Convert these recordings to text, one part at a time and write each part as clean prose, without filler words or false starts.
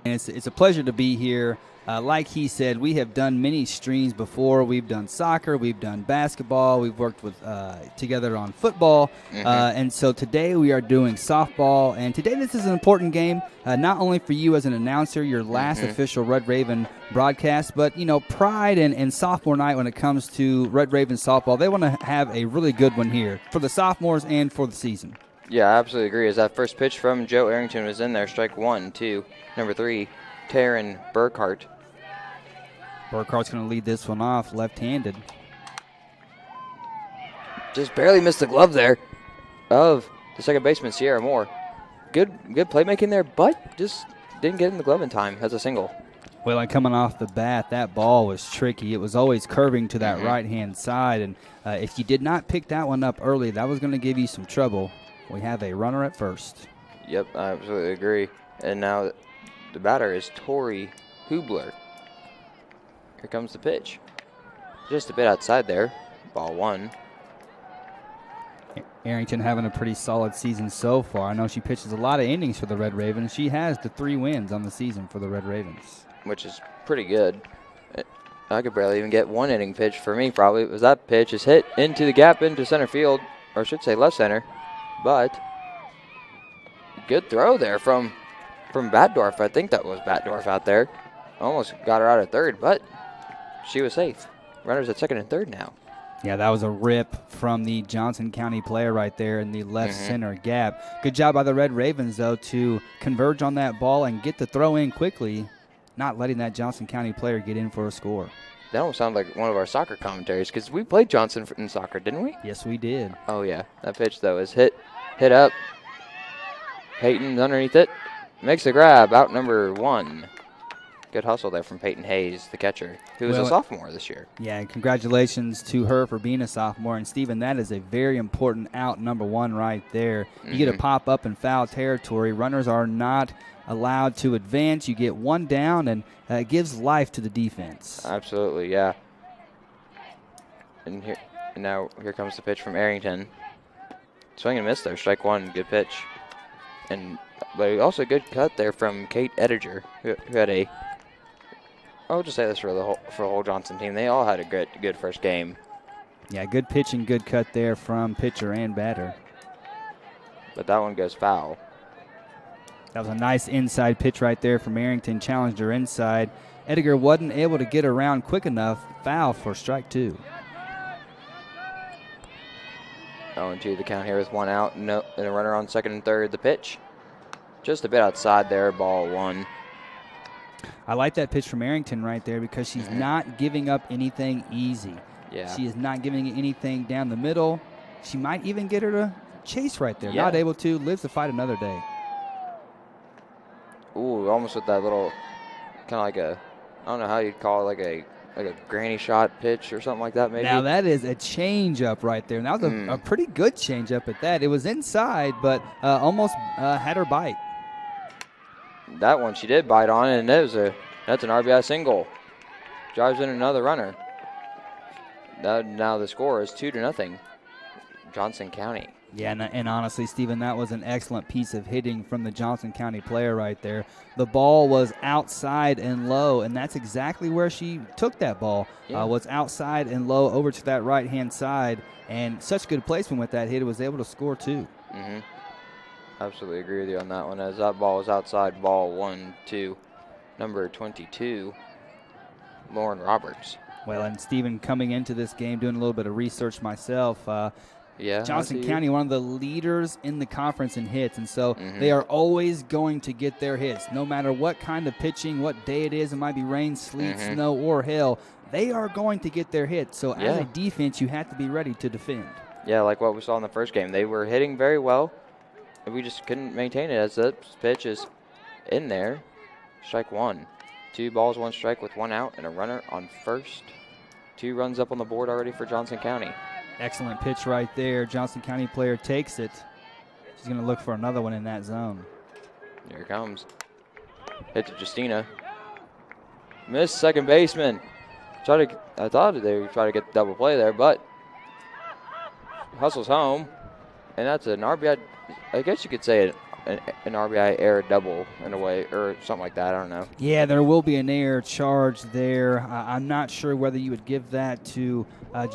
And it's a pleasure to be here. Like he said, we have done many streams before. We've done soccer, we've done basketball, we've worked with together on football, and so today we are doing softball. And today this is an important game, not only for you as an announcer, your last official Red Raven broadcast, but pride and sophomore night when it comes to Red Raven softball. They want to have a really good one here for the sophomores and for the season. Yeah, I absolutely agree. As that first pitch from Joe Arrington was in there, strike 1, 2, number 3, Taryn Burkhart. Burkhart's going to lead this one off left-handed. Just barely missed the glove there of the second baseman, Sierra Moore. Good playmaking there, but just didn't get in the glove in time as a single. Well, and coming off the bat, that ball was tricky. It was always curving to that right-hand side, and if you did not pick that one up early, that was going to give you some trouble. We have a runner at first. Yep, I absolutely agree. And now the batter is Tori Hubler. Here comes the pitch. Just a bit outside there. Ball 1. Arrington having a pretty solid season so far. I know she pitches a lot of innings for the Red Ravens. She has the 3 wins on the season for the Red Ravens, which is pretty good. I could barely even get 1 inning pitch for me probably. It was that pitch is hit into the gap into center field, or I should say left center. But good throw there from Batdorf. I think that was Batdorf out there. Almost got her out at third, but she was safe. Runners at second and third now. Yeah, that was a rip from the Johnson County player right there in the left center gap. Good job by the Red Ravens, though, to converge on that ball and get the throw in quickly, not letting that Johnson County player get in for a score. That almost sounded like one of our soccer commentaries because we played Johnson in soccer, didn't we? Yes, we did. Oh, yeah. That pitch, though, is hit up. Peyton's underneath it. Makes the grab. Out number 1. Good hustle there from Peyton Hayes, the catcher, who was a sophomore this year. Yeah, and congratulations to her for being a sophomore. And, Stephen, that is a very important out, number 1 right there. You get a pop up in foul territory. Runners are not allowed to advance. You get 1 down, and it gives life to the defense. Absolutely, yeah. And now here comes the pitch from Arrington. Swing and miss there, strike 1, good pitch. But also a good cut there from Kate Ettinger, who had a, I'll just say this for the whole Johnson team. They all had a good first game. Yeah, good pitch and good cut there from pitcher and batter. But that one goes foul. That was a nice inside pitch right there from Arrington. Challenged her inside. Ettinger wasn't able to get around quick enough. Foul for strike 2. 0-2 the count here with 1 out and a runner on second and third. The pitch just a bit outside there, ball 1. I like that pitch from Arrington right there because she's not giving up anything easy. Yeah. She is not giving anything down the middle. She might even get her to chase right there. Yeah. Not able to. Lives to fight another day. Ooh, almost with that little kind of like a, I don't know how you'd call it, like a granny shot pitch or something like that maybe. Now that is a changeup right there. And that was a pretty good changeup at that. It was inside, but almost had her bite. That one she did bite on, and that's an RBI single. Drives in another runner. Now the score is 2-0, Johnson County. Yeah, and honestly, Stephen, that was an excellent piece of hitting from the Johnson County player right there. The ball was outside and low, and that's exactly where she took that ball. Was outside and low over to that right-hand side, and such good placement with that hit, it was able to score 2. Absolutely agree with you on that one, as that ball was outside, ball 1-2, number 22, Lauren Roberts. Well, and Stephen, coming into this game, doing a little bit of research myself, Johnson County, one of the leaders in the conference in hits, and so they are always going to get their hits. No matter what kind of pitching, what day it is, it might be rain, sleet, snow, or hail, they are going to get their hits. So as a defense, you have to be ready to defend. Yeah, like what we saw in the first game. They were hitting very well, and we just couldn't maintain it as the pitch is in there. Strike 1. 2 balls, 1 strike with 1 out and a runner on first. 2 runs up on the board already for Johnson County. Excellent pitch right there. Johnson County player takes it. She's going to look for another one in that zone. Here it comes. Hit to Justina. Missed second baseman. I thought they would try to get the double play there, but hustles home. And that's an RBI, I guess you could say an RBI error double in a way, or something like that. I don't know. Yeah, there will be an error charge there. I'm not sure whether you would give that to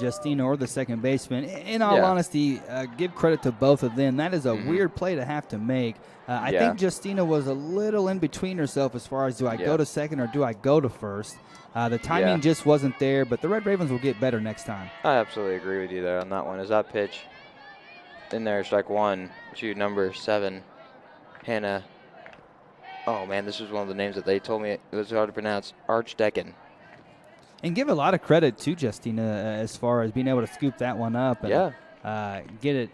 Justina or the second baseman. In all honesty, give credit to both of them. That is a weird play to have to make. I think Justina was a little in between herself as far as do I go to second or do I go to first. The timing just wasn't there, but the Red Ravens will get better next time. I absolutely agree with you there on that one. Is that pitch in there, strike one to number 7, Hannah. Oh, man, this was one of the names that they told me it was hard to pronounce, Archdecken. And give a lot of credit to Justina as far as being able to scoop that one up and get it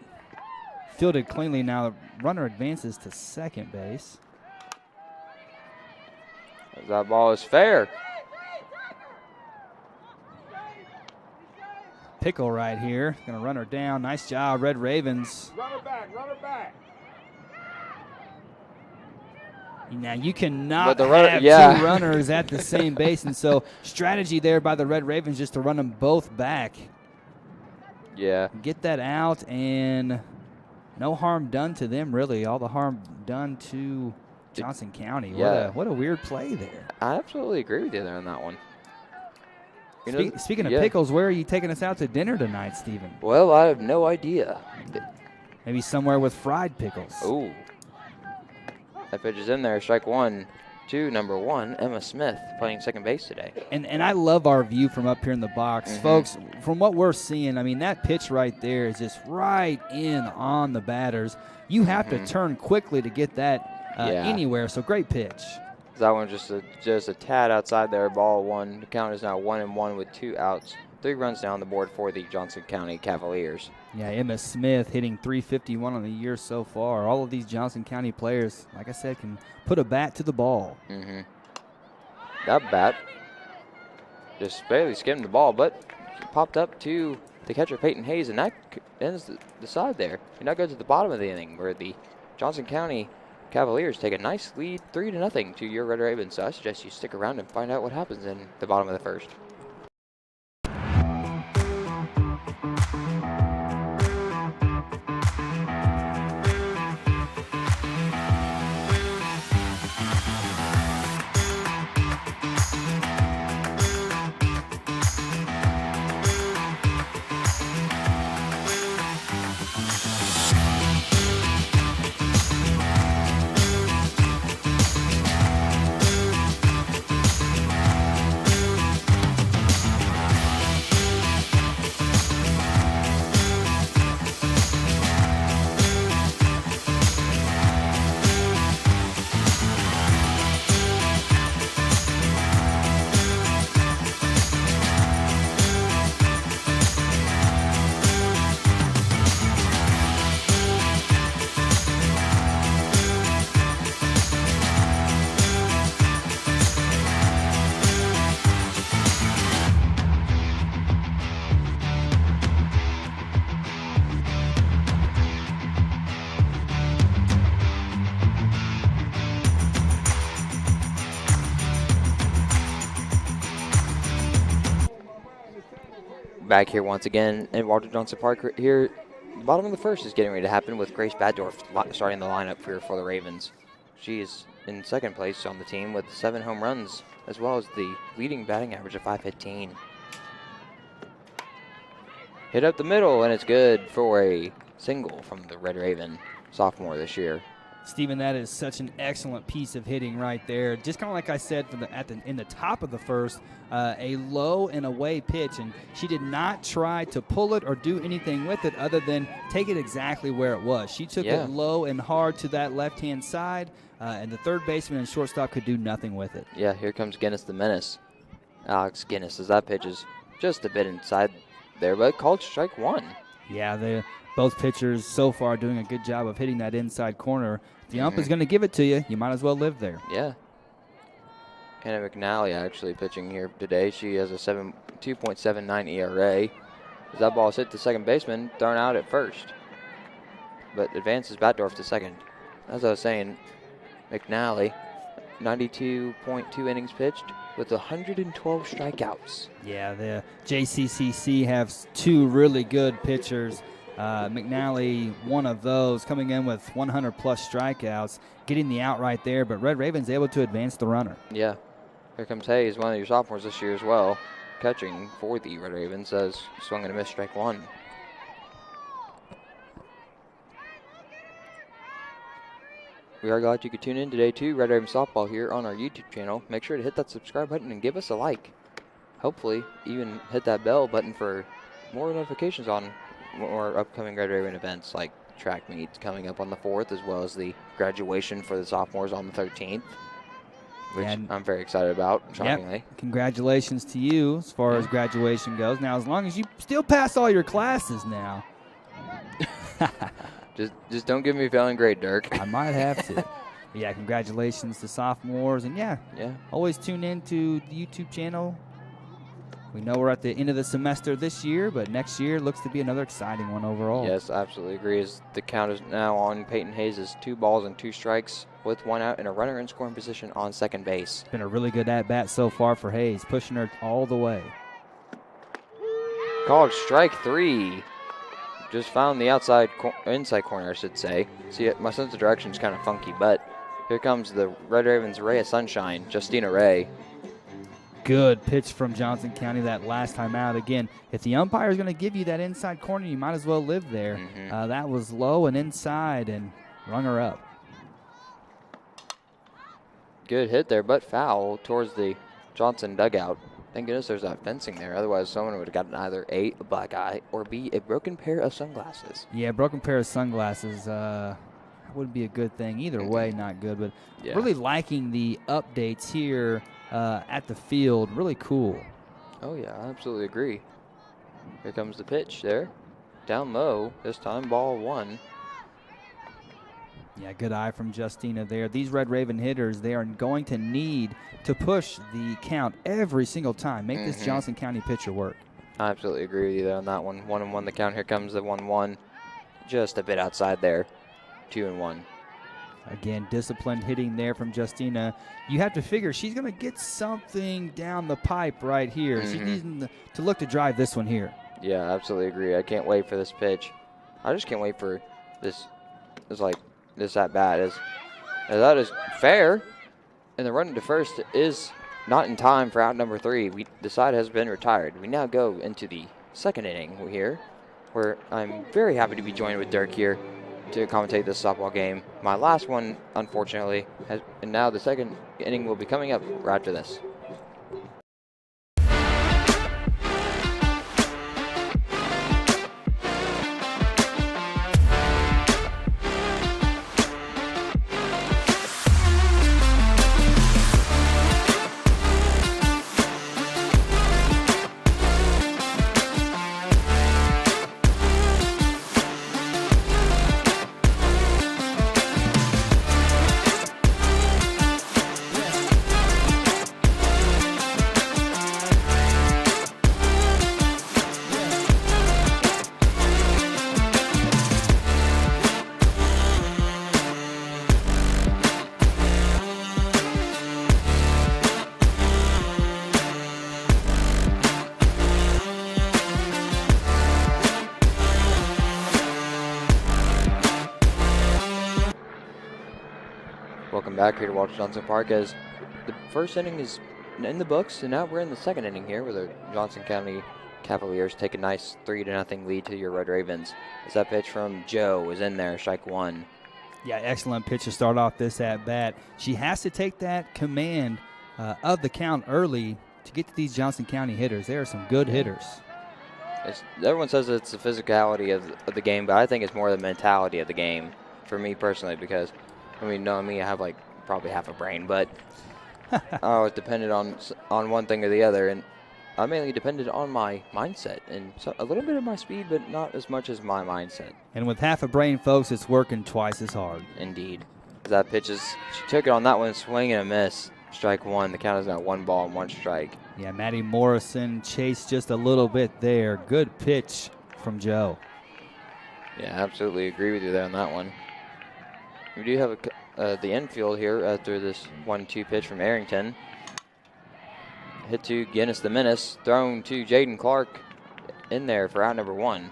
fielded cleanly. Now the runner advances to second base. That ball is fair. Pickle right here. Going to run her down. Nice job, Red Ravens. Run her back, run her back. Now, you cannot have two runners at the same base, and so strategy there by the Red Ravens just to run them both back. Yeah. Get that out, and no harm done to them, really. All the harm done to Johnson County. Yeah. What a weird play there. I absolutely agree with you there on that one. Speaking of pickles, where are you taking us out to dinner tonight, Stephen? Well, I have no idea. Maybe somewhere with fried pickles. Ooh. That pitch is in there. Strike one to number 1, Emma Smith, playing second base today. And I love our view from up here in the box. Folks, from what we're seeing, I mean, that pitch right there is just right in on the batters. You have to turn quickly to get that anywhere, so great pitch. That one just a tad outside there, ball one. The count is now 1-1 with 2 outs. 3 runs down the board for the Johnson County Cavaliers. Yeah, Emma Smith hitting .351 on the year so far. All of these Johnson County players, like I said, can put a bat to the ball. That bat just barely skimmed the ball, but popped up to the catcher, Peyton Hayes, and that ends the side there. And that goes to the bottom of the inning where the Johnson County Cavaliers take a nice lead 3-0 to your Red Ravens. So I suggest you stick around and find out what happens in the bottom of the first. Back here once again in Walter Johnson Park here. The bottom of the first is getting ready to happen with Grace Baddorf starting the lineup here for the Ravens. She is in second place on the team with 7 home runs, as well as the leading batting average of .515. Hit up the middle, and it's good for a single from the Red Raven sophomore this year. Stephen, that is such an excellent piece of hitting right there. Just kind of like I said in the top of the first, a low and away pitch, and she did not try to pull it or do anything with it other than take it exactly where it was. She took it low and hard to that left-hand side, and the third baseman and shortstop could do nothing with it. Yeah, here comes Guinness the Menace. Alex Guinness, as that pitch is just a bit inside there, but called strike one. Yeah, both pitchers so far doing a good job of hitting that inside corner. If the ump is going to give it to you, you might as well live there. Yeah. Hannah McNally actually pitching here today. She has a 2.79 ERA. As that ball is hit to second baseman, thrown out at first. But advances Baddorf to second. As I was saying, McNally, 92.2 innings pitched with 112 strikeouts. Yeah, the JCCC has 2 really good pitchers. McNally, one of those, coming in with 100-plus strikeouts, getting the out right there, but Red Ravens able to advance the runner. Yeah. Here comes Hayes, one of your sophomores this year as well, catching for the Red Ravens as swung and a miss, strike one. We are glad you could tune in today to Red Raven Softball here on our YouTube channel. Make sure to hit that subscribe button and give us a like. Hopefully, even hit that bell button for more notifications on more upcoming Red Raven events like track meets coming up on the 4th, as well as the graduation for the sophomores on the 13th, which I'm very excited about, shockingly. Yep. Congratulations to you as far as graduation goes. Now, as long as you still pass all your classes now. Just don't give me a failing grade, Dirk. I might have to. Yeah, congratulations to sophomores. And, yeah, always tune in to the YouTube channel. We know we're at the end of the semester this year, but next year looks to be another exciting one overall. Yes, absolutely agree. As the count is now on Peyton Hayes' 2 balls and 2 strikes with 1 out and a runner in scoring position on second base. It's been a really good at-bat so far for Hayes, pushing her all the way. Called strike 3. Just found the inside corner, I should say. See, my sense of direction is kind of funky, but here comes the Red Ravens' ray of sunshine, Justina Ray. Good pitch from Johnson County that last time out. Again, if the umpire is going to give you that inside corner, you might as well live there. That was low and inside and rung her up. Good hit there, but foul towards the Johnson dugout. Thank goodness there's that fencing there. Otherwise, someone would have gotten either A, a black eye, or B, a broken pair of sunglasses. Yeah, broken pair of sunglasses would be a good thing. Either way, not good. But really liking the updates here at the field. Really cool. Oh, yeah, I absolutely agree. Here comes the pitch there. Down low, this time ball 1. Yeah, good eye from Justina there. These Red Raven hitters, they are going to need to push the count every single time. Make this Johnson County pitcher work. I absolutely agree with you there on that one. 1-1 the count. Here comes the 1-1. Just a bit outside there. 2-1. Again, disciplined hitting there from Justina. You have to figure she's going to get something down the pipe right here. She needs to look to drive this one here. Yeah, absolutely agree. I can't wait for this pitch. I just can't wait for this. It's like this at bat is that is fair, and the run to first is not in time for out number 3. The side has been retired. We now go into the second inning here, where I'm very happy to be joined with Dirk here to commentate this softball game. My last one, unfortunately, and now the second inning will be coming up right after this. Welcome back here to Walter Johnson Park as the first inning is in the books, and now we're in the second inning here where the Johnson County Cavaliers take a nice 3-0 lead to your Red Ravens. As that pitch from Joe is in there, strike 1. Yeah, excellent pitch to start off this at-bat. She has to take that command of the count early to get to these Johnson County hitters. They are some good hitters. Everyone says it's the physicality of the game, but I think it's more the mentality of the game for me personally because, I mean, knowing me, I have like probably half a brain, but I always depended on one thing or the other, and I mainly depended on my mindset and so a little bit of my speed, but not as much as my mindset. And with half a brain, folks, it's working twice as hard. Indeed. That pitch she took it on that one, swing and a miss. Strike 1. The count is now 1 ball and 1 strike. Yeah, Maddie Morrison chased just a little bit there. Good pitch from Joe. Yeah, absolutely agree with you there on that one. We do have the infield here after this 1-2 pitch from Arrington. Hit to Guinness the Menace, thrown to Jaden Clark in there for out number 1.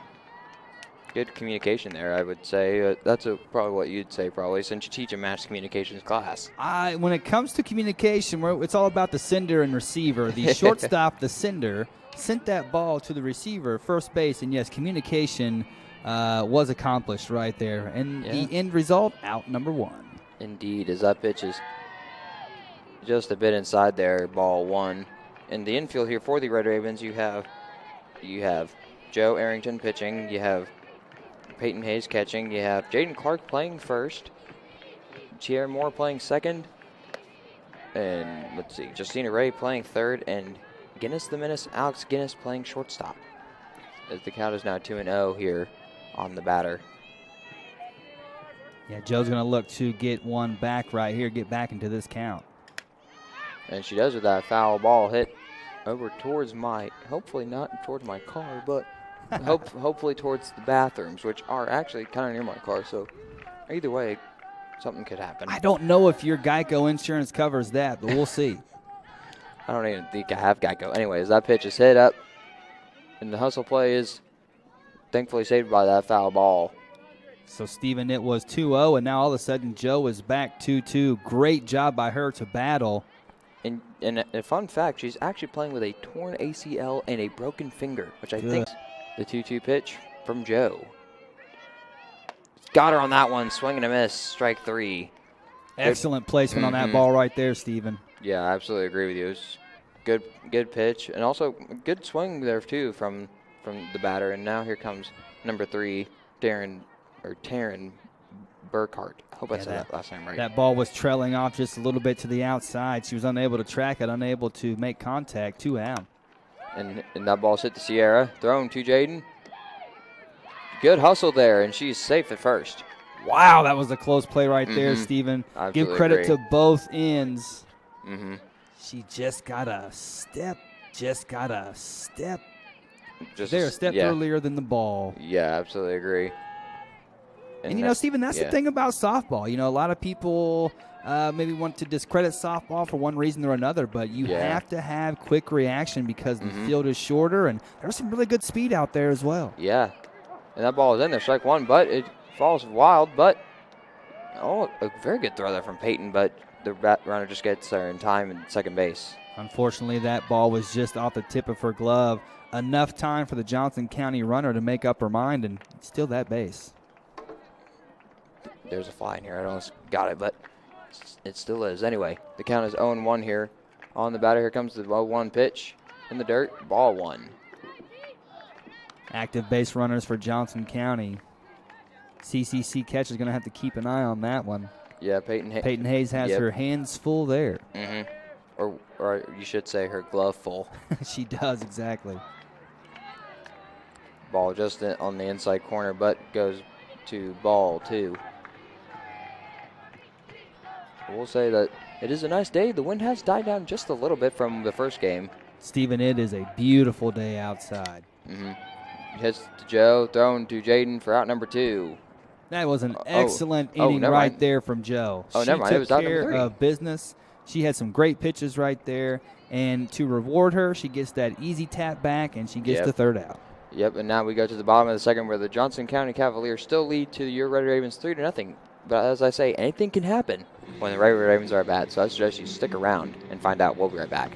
good communication there, I would say. That's probably what you'd say, probably, since you teach a mass communications class. When it comes to communication, it's all about the sender and receiver. The shortstop, the sender, sent that ball to the receiver, first base, and yes, communication was accomplished right there. And the end result, out number 1. Indeed, as that pitch is just a bit inside there, ball 1. In the infield here for the Red Ravens, you have Joe Arrington pitching, you have Peyton Hayes catching, you have Jaden Clark playing first, Tierra Moore playing second, and let's see, Justina Ray playing third, and Guinness the Menace, Alex Guinness playing shortstop. As the count is now 2-0 here on the batter. Yeah, Joe's going to look to get one back right here, get back into this count. And she does with that foul ball hit over towards hopefully not towards my car, but hopefully towards the bathrooms, which are actually kind of near my car. So either way, something could happen. I don't know if your Geico insurance covers that, but we'll see. I don't even think I have Geico. Anyways, that pitch is hit up, and the hustle play is thankfully saved by that foul ball. So, Stephen, it was 2-0, and now all of a sudden Joe is back 2-2. Great job by her to battle. And a fun fact, she's actually playing with a torn ACL and a broken finger, which I think the 2-2 pitch from Joe. Got her on that one, swing and a miss, strike 3. Excellent placement on that ball right there, Stephen. Yeah, I absolutely agree with you. It was good pitch, and also good swing there too from the batter. And now here comes number 3, Taryn Burkhart. I hope I said that last name right. That ball was trailing off just a little bit to the outside. She was unable to track it, unable to make contact. 2 out. And that ball's hit to Sierra, thrown to Jaden. Good hustle there, and she's safe at first. Wow, that was a close play right there, Stephen. Absolutely Give credit agree. to both ends. She just got a step. Just there, a step earlier than the ball. Yeah, absolutely agree. And you know, Stephen, that's the thing about softball. You know, a lot of people maybe want to discredit softball for one reason or another, but you have to have quick reaction because the field is shorter, and there's some really good speed out there as well. Yeah, and that ball is in there, strike 1, but it falls wild, but a very good throw there from Peyton, but the runner just gets there in time in second base. Unfortunately, that ball was just off the tip of her glove. Enough time for the Johnson County runner to make up her mind and steal that base. There's a fly in here. I almost got it, but it still is. Anyway, the count is 0-1 here on the batter. Here comes the 0-1 pitch in the dirt. Ball 1. Active base runners for Johnson County. CCC catcher is going to have to keep an eye on that one. Yeah, Peyton Hayes has her hands full there. Or you should say her glove full. She does, exactly. Ball just on the inside corner, but goes to ball 2. We'll say that it is a nice day. The wind has died down just a little bit from the first game. Stephen, it is a beautiful day outside. Hits to Joe, thrown to Jaden for out number 2. That was an excellent inning right there from Joe. Never mind. It was She out took number care 3. of business. She had some great pitches right there. And to reward her, she gets that easy tap back, and she gets the third out. Yep, and now we go to the bottom of the second where the Johnson County Cavaliers still lead to your Red Ravens 3-0. But as I say, anything can happen when the Red Ravens are at bat. So I suggest you stick around and find out. We'll be right back.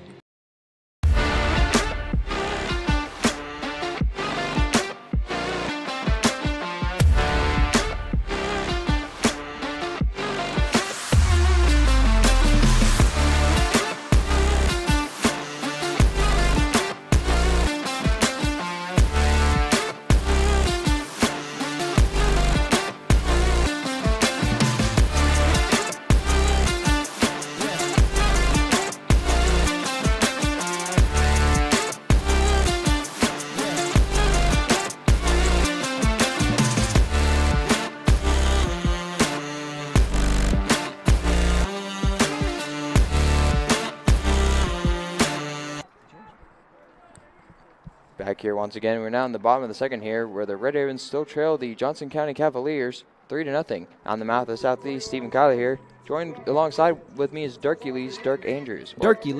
Back here once again. We're now in the bottom of the second here where the Red Ravens still trail the Johnson County Cavaliers 3-0 on the mouth of the Southeast. Stephen Kyler here. Joined alongside with me is Dirkie Lee's Dirk Andrews. Dirkie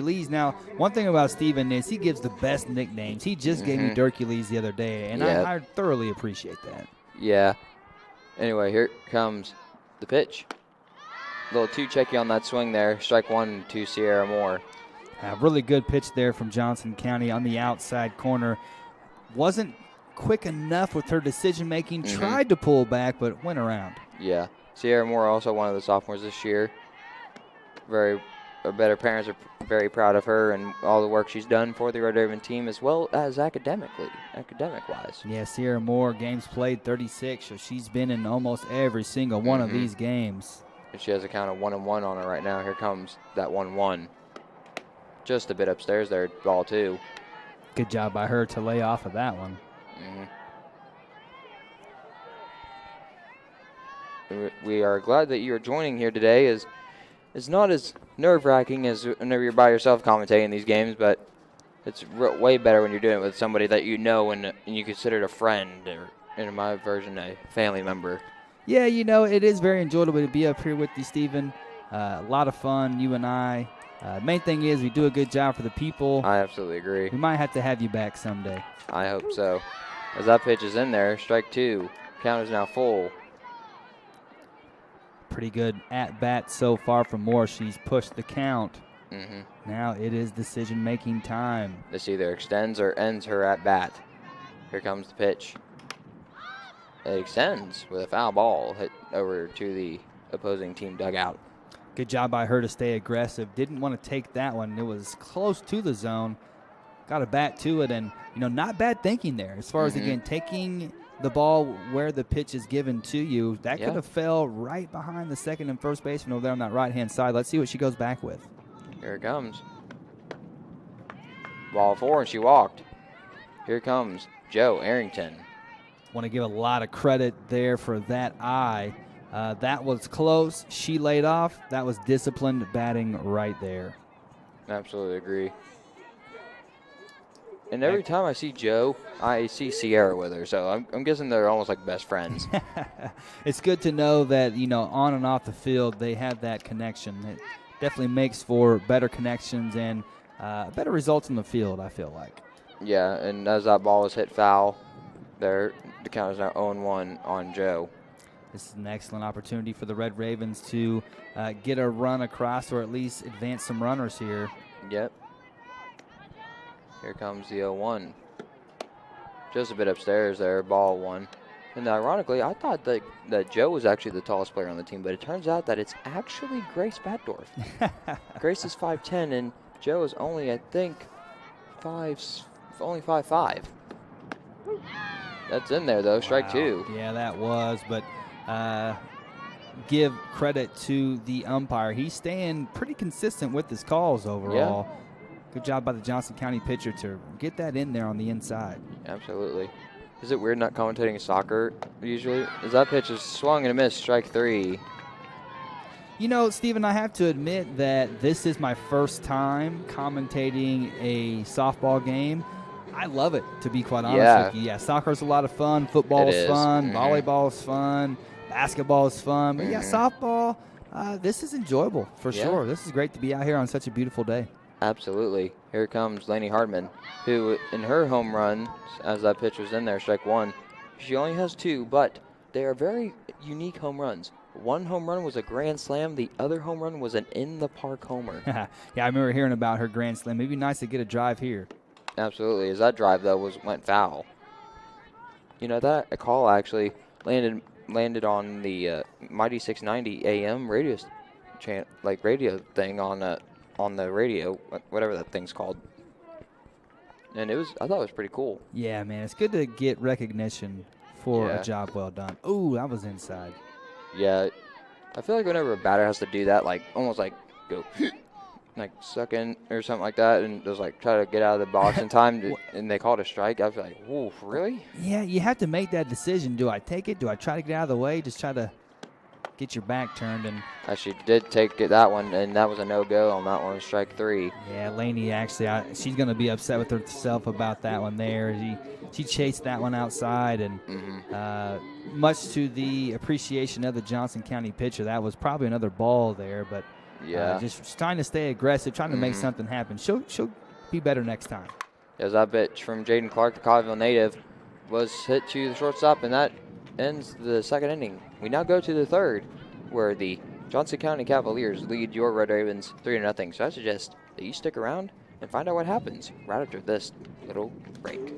Lee's. Now, one thing about Steven is he gives the best nicknames. He just gave me Dirkie Lee's the other day, and I thoroughly appreciate that. Yeah. Anyway, here comes the pitch. Little two-checky on that swing there. Strike one to Sierra Moore. A really good pitch there from Johnson County on the outside corner. Wasn't quick enough with her decision-making. Tried to pull back, but went around. Yeah. Sierra Moore, also one of the sophomores this year. Her parents are very proud of her and all the work she's done for the Red Raven team, as well as academic-wise. Yeah, Sierra Moore, games played 36, so she's been in almost every single one of these games. And she has a count of 1-1 on her right now. Here comes that 1-1. Just a bit upstairs there, ball two. Good job by her to lay off of that one. We are glad that you are joining here today. It's not as nerve-wracking as whenever you're by yourself commentating these games, but it's way better when you're doing it with somebody that you know and you consider a friend, or in my version, a family member. Yeah, it is very enjoyable to be up here with you, Stephen. A lot of fun, you and I. Main thing is we do a good job for the people. I absolutely agree. We might have to have you back someday. I hope so. As that pitch is in there, strike two. Count is now full. Pretty good at-bat so far from Moore. She's pushed the count. Now it is decision-making time. This either extends or ends her at-bat. Here comes the pitch. It extends with a foul ball hit over to the opposing team dugout. Good job by her to stay aggressive. Didn't want to take that one. It was close to the zone. Got a bat to it, and, not bad thinking there. As far as, again, taking the ball where the pitch is given to you, that could have fell right behind the second and first baseman over there on that right-hand side. Let's see what she goes back with. Here it comes. Ball four, and she walked. Here comes Joe Arrington. Want to give a lot of credit there for that eye. That was close. She laid off. That was disciplined batting right there. Absolutely agree. And every time I see Joe, I see Sierra with her. So I'm guessing they're almost like best friends. It's good to know that, on and off the field, they have that connection. It definitely makes for better connections and better results in the field, I feel like. Yeah, and as that ball is hit foul, there the count is now 0-1 on Joe. This is an excellent opportunity for the Red Ravens to get a run across or at least advance some runners here. Yep. Here comes the 0-1. Just a bit upstairs there, ball one. And ironically, I thought that Joe was actually the tallest player on the team, but it turns out that it's actually Grace Batdorf. Grace is 5'10", and Joe is only, I think, 5'5". That's in there, though. Strike two. Yeah, that was, but give credit to the umpire. He's staying pretty consistent with his calls overall. Yeah. Good job by the Johnson County pitcher to get that in there on the inside. Absolutely. Is it weird not commentating soccer usually? As that pitch is swung and a miss, strike three. Stephen, I have to admit that this is my first time commentating a softball game. I love it, to be quite honest with you. Yeah, soccer's a lot of fun. Football is fun. Volleyball is fun. Basketball is fun. But, softball, this is enjoyable for sure. This is great to be out here on such a beautiful day. Absolutely. Here comes Lainey Hardman, who in her home run, as that pitch was in there, strike one, she only has two, but they are very unique home runs. One home run was a grand slam. The other home run was an in-the-park homer. Yeah, I remember hearing about her grand slam. It'd be nice to get a drive here. Absolutely. As that drive, though, went foul. That call actually landed on the Mighty 690 AM radio thing on the radio, whatever that thing's called. And I thought it was pretty cool. Yeah, man, it's good to get recognition for a job well done. Ooh, that was inside. Yeah, I feel like whenever a batter has to do that, almost go, suck in or something like that, and just try to get out of the box in time, and they call it a strike, I was like, whoa, really? Yeah, you have to make that decision. Do I take it? Do I try to get out of the way? Just try to get your back turned. And she did take that one, and that was a no-go on that one, strike 3. Yeah, Laney actually, she's going to be upset with herself about that one there. She chased that one outside, and much to the appreciation of the Johnson County pitcher, that was probably another ball there. But just trying to stay aggressive, trying to make something happen. She'll be better next time. As that pitch from Jaden Clark, the Coffeyville native, was hit to the shortstop, and that ends the second inning. We now go to the third, where the Johnson County Cavaliers lead your Red Ravens 3-0. So I suggest that you stick around and find out what happens right after this little break.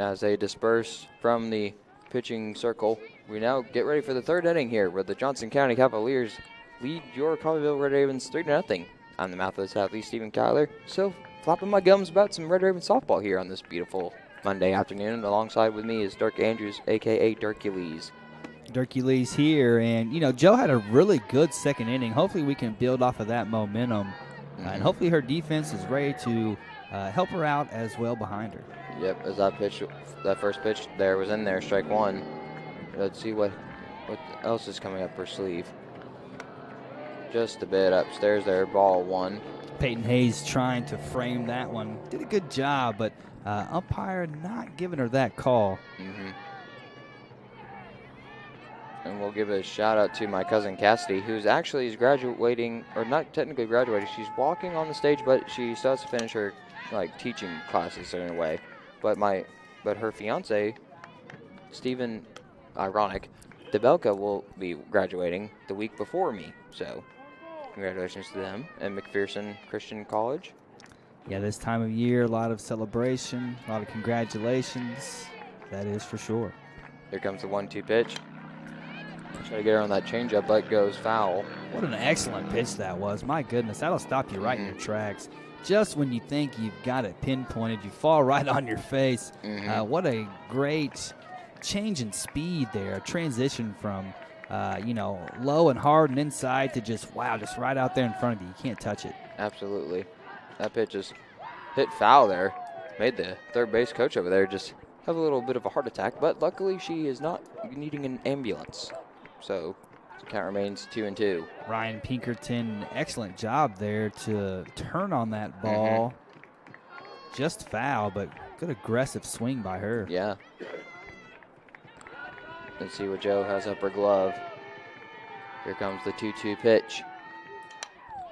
As they disperse from the pitching circle, we now get ready for the third inning here, where the Johnson County Cavaliers lead your Coffeyville Red Ravens 3-0. I'm the mouth of the Southeast, Stephen Kyler, still flopping my gums about some Red Raven softball here on this beautiful Monday afternoon. Alongside with me is Dirk Andrews, a.k.a. Dirkules. Dirkules here, and, Joe had a really good second inning. Hopefully we can build off of that momentum, and hopefully her defense is ready to help her out as well behind her. Yep, as that first pitch there was in there, strike 1. Let's see what else is coming up her sleeve. Just a bit upstairs there, ball 1. Peyton Hayes trying to frame that one. Did a good job, but umpire not giving her that call. And we'll give a shout out to my cousin Cassidy, who's actually graduating, or not technically graduating. She's walking on the stage, but she still has to finish her teaching classes in a way. But her fiance, Stephen, ironic, DeBelka, will be graduating the week before me. So congratulations to them at McPherson Christian College. Yeah, this time of year, a lot of celebration, a lot of congratulations. That is for sure. Here comes the 1-2 pitch. Try to get her on that changeup, but goes foul. What an excellent pitch that was. My goodness, that'll stop you right in your tracks. Just when you think you've got it pinpointed, you fall right on your face. What a great change in speed there. Transition from, low and hard and inside to just right out there in front of you. You can't touch it. Absolutely. That pitch just hit foul there. Made the third base coach over there just have a little bit of a heart attack, but luckily she is not needing an ambulance. So the count remains 2-2. Ryan Pinkerton, excellent job there to turn on that ball. Just foul, but good aggressive swing by her. Yeah. Let's see what Joe has up her glove. Here comes the 2-2 pitch.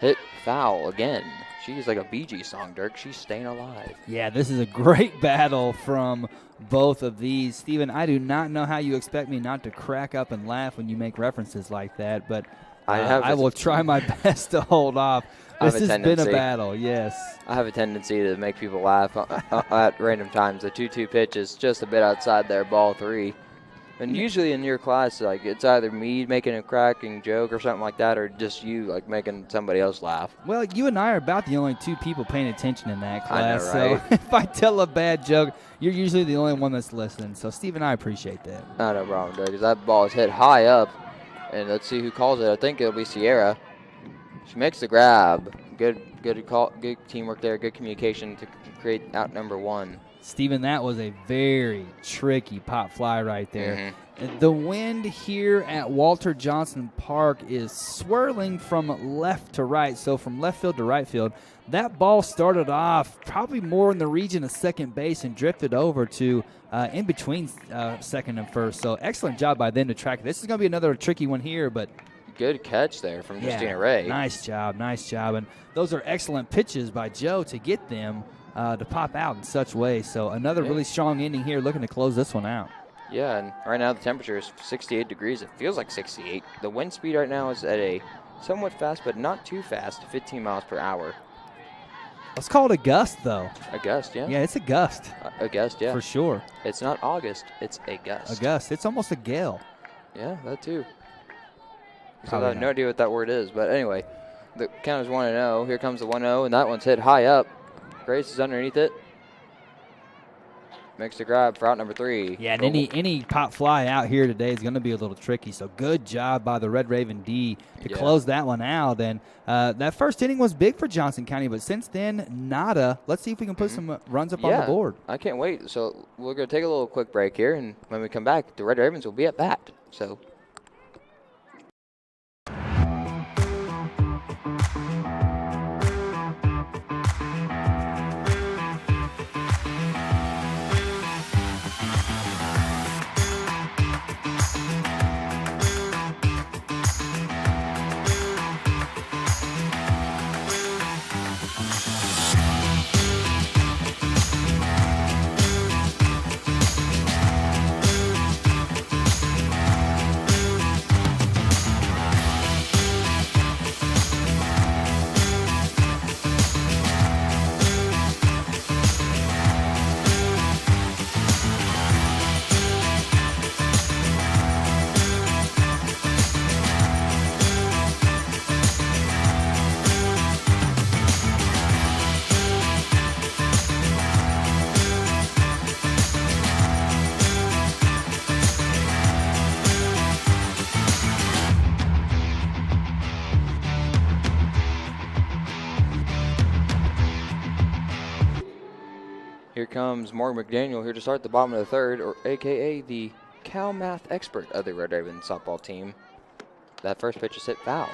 Hit foul again. She's like a Bee Gees song, Dirk. She's staying alive. Yeah, this is a great battle from both of these. Steven, I do not know how you expect me not to crack up and laugh when you make references like that, but I will try my best to hold off. This has been a battle, yes. I have a tendency to make people laugh at random times. The 2-2 pitch is just a bit outside there, ball 3. And usually in your class, it's either me making a cracking joke or something like that, or just you, making somebody else laugh. Well, you and I are about the only two people paying attention in that class. I know, right? So if I tell a bad joke, you're usually the only one that's listening. So, Steve and I appreciate that. No problem, Doug, because that ball is hit high up. And let's see who calls it. I think it'll be Sierra. She makes the grab. Good teamwork there. Good communication to create out number 1. Steven, that was a very tricky pop fly right there. The wind here at Walter Johnson Park is swirling from left to right, so from left field to right field. That ball started off probably more in the region of second base and drifted over to in between second and first. So excellent job by them to track. This is going to be another tricky one here, but good catch there from Justina Ray. Nice job. And those are excellent pitches by Joe to get them to pop out in such ways. So another really strong inning here, looking to close this one out. Yeah, and right now the temperature is 68 degrees. It feels like 68. The wind speed right now is at a somewhat fast, but not too fast, 15 miles per hour. Let's call it a gust, though. A gust, yeah? Yeah, it's a gust. A gust, yeah. For sure. It's not August, it's a gust. A gust. It's almost a gale. Yeah, that too. So I have no idea what that word is, but anyway, the count is 1-0. Here comes the 1-0, and that one's hit high up. Grace is underneath it. Makes the grab for out number 3. Yeah, and any pop fly out here today is going to be a little tricky. So good job by the Red Raven D to close that one out. And that first inning was big for Johnson County, but since then, nada. Let's see if we can put some runs up on the board. I can't wait. So we're going to take a little quick break here, and when we come back, the Red Ravens will be at bat. So. Here comes Morgan McDaniel here to start the bottom of the third, or a.k.a. the Cal math expert of the Red Ravens softball team. That first pitch is hit foul.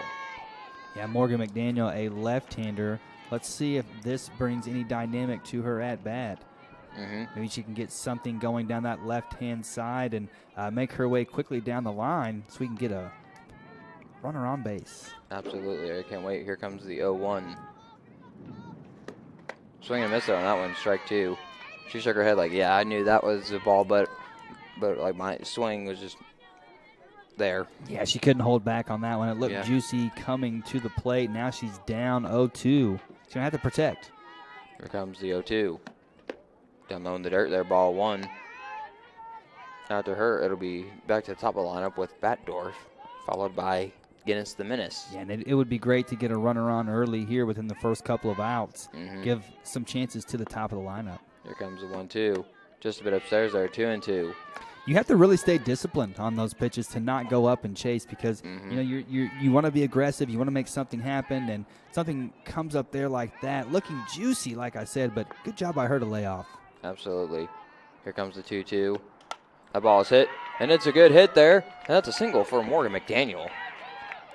Yeah, Morgan McDaniel, a left-hander. Let's see if this brings any dynamic to her at-bat. Maybe she can get something going down that left-hand side and make her way quickly down the line so we can get a runner on base. Absolutely. I can't wait. Here comes the 0-1. Swing and miss there on that one, strike 2. She shook her head like, yeah, I knew that was the ball, but like my swing was just there. Yeah, she couldn't hold back on that one. It looked juicy coming to the plate. Now she's down 0-2. She's going to have to protect. Here comes the 0-2. Down low in the dirt there, ball 1. After her, it'll be back to the top of the lineup with Batdorf, followed by Guinness the Menace. Yeah, and it would be great to get a runner on early here within the first couple of outs. Give some chances to the top of the lineup. Here comes the 1-2. Just a bit upstairs there, 2-2. You have to really stay disciplined on those pitches to not go up and chase because you know you want to be aggressive, you want to make something happen, and something comes up there like that, looking juicy, like I said. But good job by her to lay off. Absolutely. Here comes the 2-2. That ball is hit, and it's a good hit there. And that's a single for Morgan McDaniel.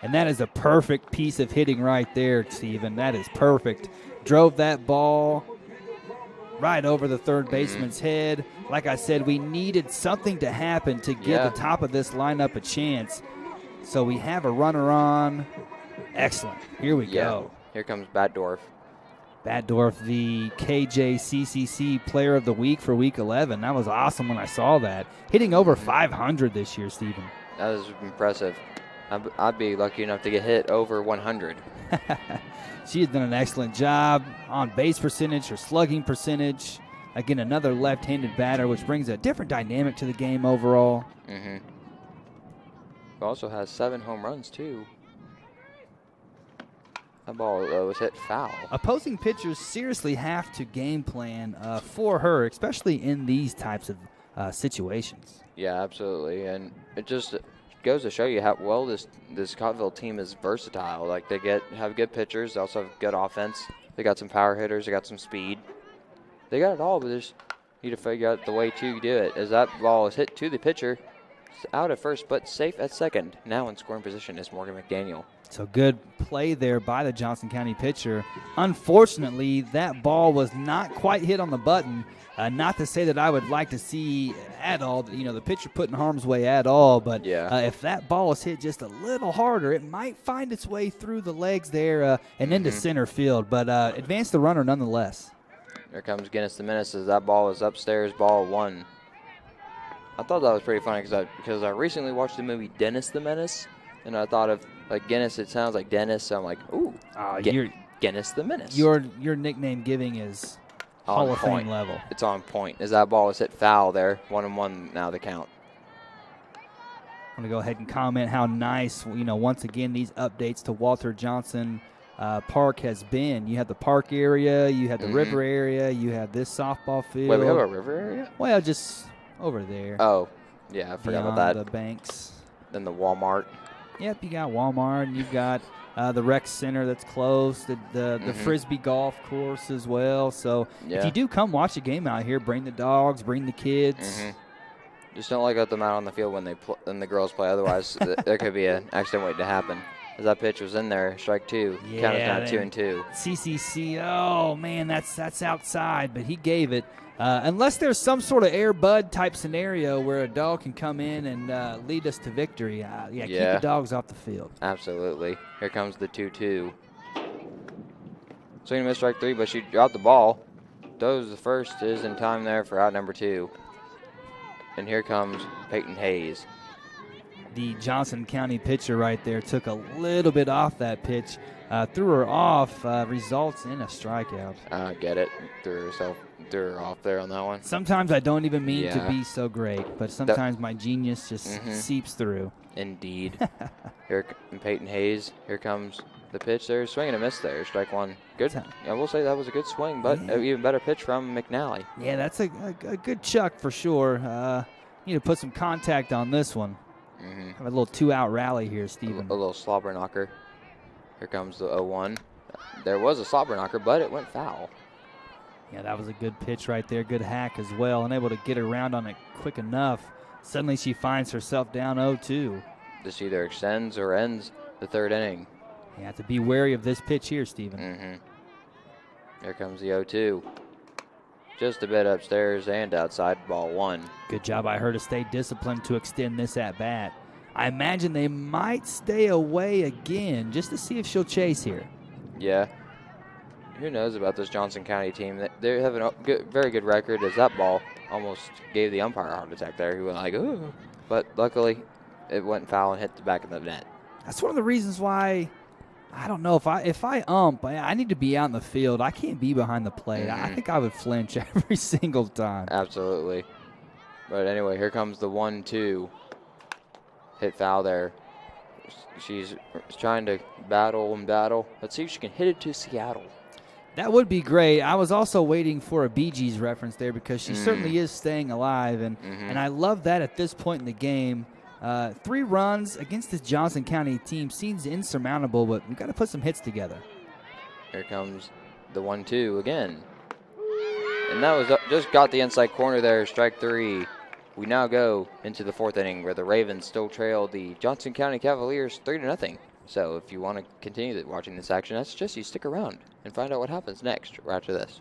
And that is a perfect piece of hitting right there, Steven. That is perfect. Drove that ball right over the third baseman's head. Like I said, we needed something to happen to give the top of this lineup a chance. So we have a runner on. Excellent. Here we go. Here comes Batdorf. Batdorf, the KJCCC Player of the Week for Week 11. That was awesome when I saw that. Hitting over 500 this year, Steven. That is impressive. I'd be lucky enough to get hit over 100. She has done an excellent job on base percentage, her slugging percentage. Again, another left-handed batter, which brings a different dynamic to the game overall. Also has 7 home runs, too. That ball was hit foul. Opposing pitchers seriously have to game plan for her, especially in these types of situations. Yeah, absolutely. And it just goes to show you how well this Coffeyville team is versatile. Like they have good pitchers, they also have good offense. They got some power hitters, they got some speed. They got it all, but need to figure out the way to do it. As that ball is hit to the pitcher, it's out at first, but safe at second. Now in scoring position is Morgan McDaniel. So good play there by the Johnson County pitcher. Unfortunately, that ball was not quite hit on the button. Not to say that I would like to see at all, the pitcher put in harm's way at all, but if that ball is hit just a little harder, it might find its way through the legs there and into center field, but advance the runner nonetheless. Here comes Guinness the Menace as that ball is upstairs, ball 1. I thought that was pretty funny because I recently watched the movie Dennis the Menace, and I thought of Guinness, it sounds like Dennis, so I'm like, ooh, Guinness the Menace. Your nickname giving is Hall of Fame level. It's on point. As that ball was hit foul there, 1-1 now the count. I'm going to go ahead and comment how nice, once again, these updates to Walter Johnson Park has been. You have the park area, you have the river area, you have this softball field. Wait, we have a river area? Well, just over there. Oh, yeah, I forgot about that. The banks. Then the Walmart. Yep, you got Walmart, and you've got the rec center that's close, the Frisbee golf course as well. So if you do come watch a game out here, bring the dogs, bring the kids. Just don't let them out on the field when the girls play. Otherwise, there could be an accident waiting to happen. As that pitch was in there, strike 2. Count is now 2-2. CCC, oh man, that's outside, but he gave it. Unless there's some sort of Air Bud type scenario where a dog can come in and lead us to victory, keep the dogs off the field. Absolutely. Here comes the 2-2. Swing and miss, strike 3, but she dropped the ball. Throws the first, is in time there for out number 2. And here comes Peyton Hayes. The Johnson County pitcher right there took a little bit off that pitch, threw her off, results in a strikeout. I get it. Threw her off there on that one. Sometimes I don't even mean to be so great, but sometimes my genius just seeps through. Indeed. Here, Peyton Hayes. Here comes the pitch there. Swing and a miss there. Strike 1. Good. I will say that was a good swing, but an even better pitch from McNally. Yeah, that's a good chuck for sure. Need to put some contact on this one. Have a little 2-out rally here, Stephen. A little slobber knocker. Here comes the 0-1. There was a slobber knocker, but it went foul. Yeah, that was a good pitch right there. Good hack as well. Unable to get around on it quick enough. Suddenly she finds herself down 0-2. This either extends or ends the 3rd inning. You have to be wary of this pitch here, Stephen. Here comes the 0-2. Just a bit upstairs and outside, ball 1. Good job by her to stay disciplined to extend this at-bat. I imagine they might stay away again just to see if she'll chase here. Yeah. Who knows about this Johnson County team? They have a very good record, as that ball almost gave the umpire a heart attack there. He went like, ooh. But luckily, it went foul and hit the back of the net. That's one of the reasons why, I don't know, if I ump, I need to be out in the field. I can't be behind the plate. I think I would flinch every single time. Absolutely. But anyway, here comes the 1-2. Hit foul there. She's trying to battle. Let's see if she can hit it to Seattle. That would be great. I was also waiting for a Bee Gees reference there because she certainly is staying alive. And I love that at this point in the game. 3 runs against this Johnson County team seems insurmountable, but we've got to put some hits together. Here comes the 1-2 again. And that was just got the inside corner there, strike 3. We now go into the 4th inning where the Ravens still trail the Johnson County Cavaliers 3-0. So if you want to continue watching this action, I suggest you stick around and find out what happens next right after this.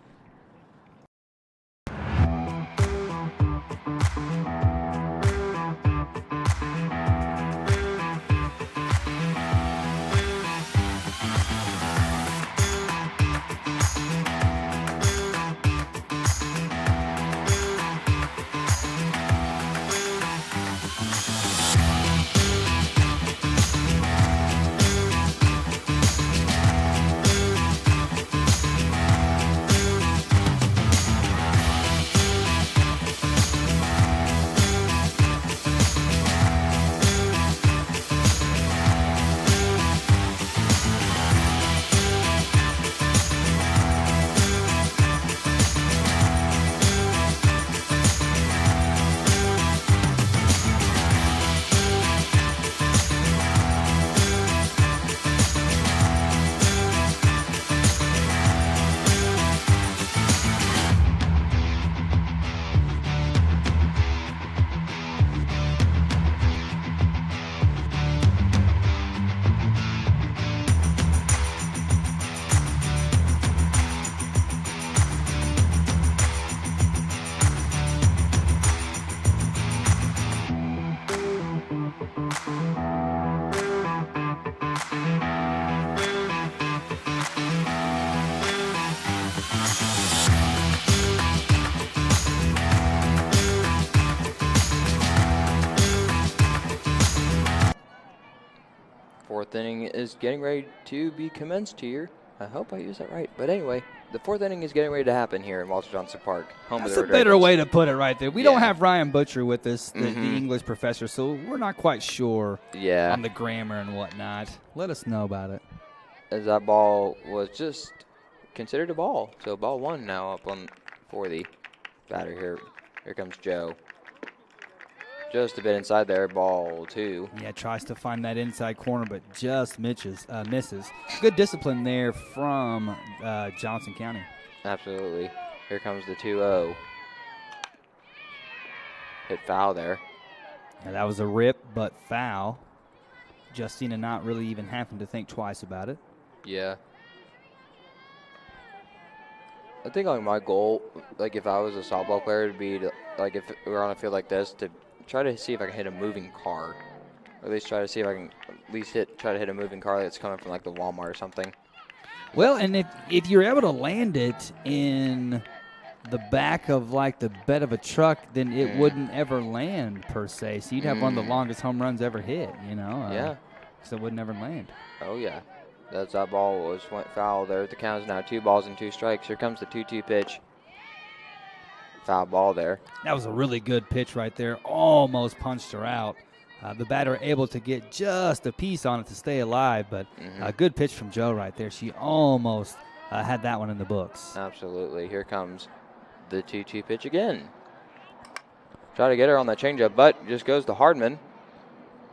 Fourth inning is getting ready to be commenced here. I hope I use that right. But anyway, the fourth inning is getting ready to happen here in Walter Johnson Park, home of the Red That's a better Ravens. way to put it right there. We don't have Ryan Butcher with us, the English professor, so we're not quite sure on the grammar and whatnot. Let us know about it. As that ball was just considered a ball. So ball one now up on for the batter here. Here comes Joe. Just a bit inside there, ball two. Yeah, tries to find that inside corner, but just misses. Good discipline there from Johnson County. Absolutely. Here comes the 2-0. Hit foul there. Yeah, that was a rip, but foul. Justina not really even having to think twice about it. Yeah. I think like my goal, like if I was a softball player, would be to, like if we were on a field like this, to try to see if I can hit a moving car, or at least try to see if I can at least try to hit a moving car that's coming from like the Walmart or something. Well, and if you're able to land it in the back of like the bed of a truck, then it wouldn't ever land per se. So you'd have one of the longest home runs ever hit, you know? Yeah. So it would never land. Oh yeah. That ball went foul there. The count is now 2 balls and 2 strikes. Here comes the 2-2 pitch. Foul ball there. That was a really good pitch right there. Almost punched her out. The batter able to get just a piece on it to stay alive, but a good pitch from Joe right there. She almost had that one in the books. Absolutely. Here comes the 2-2 pitch again. Try to get her on that changeup, but just goes to Hardman.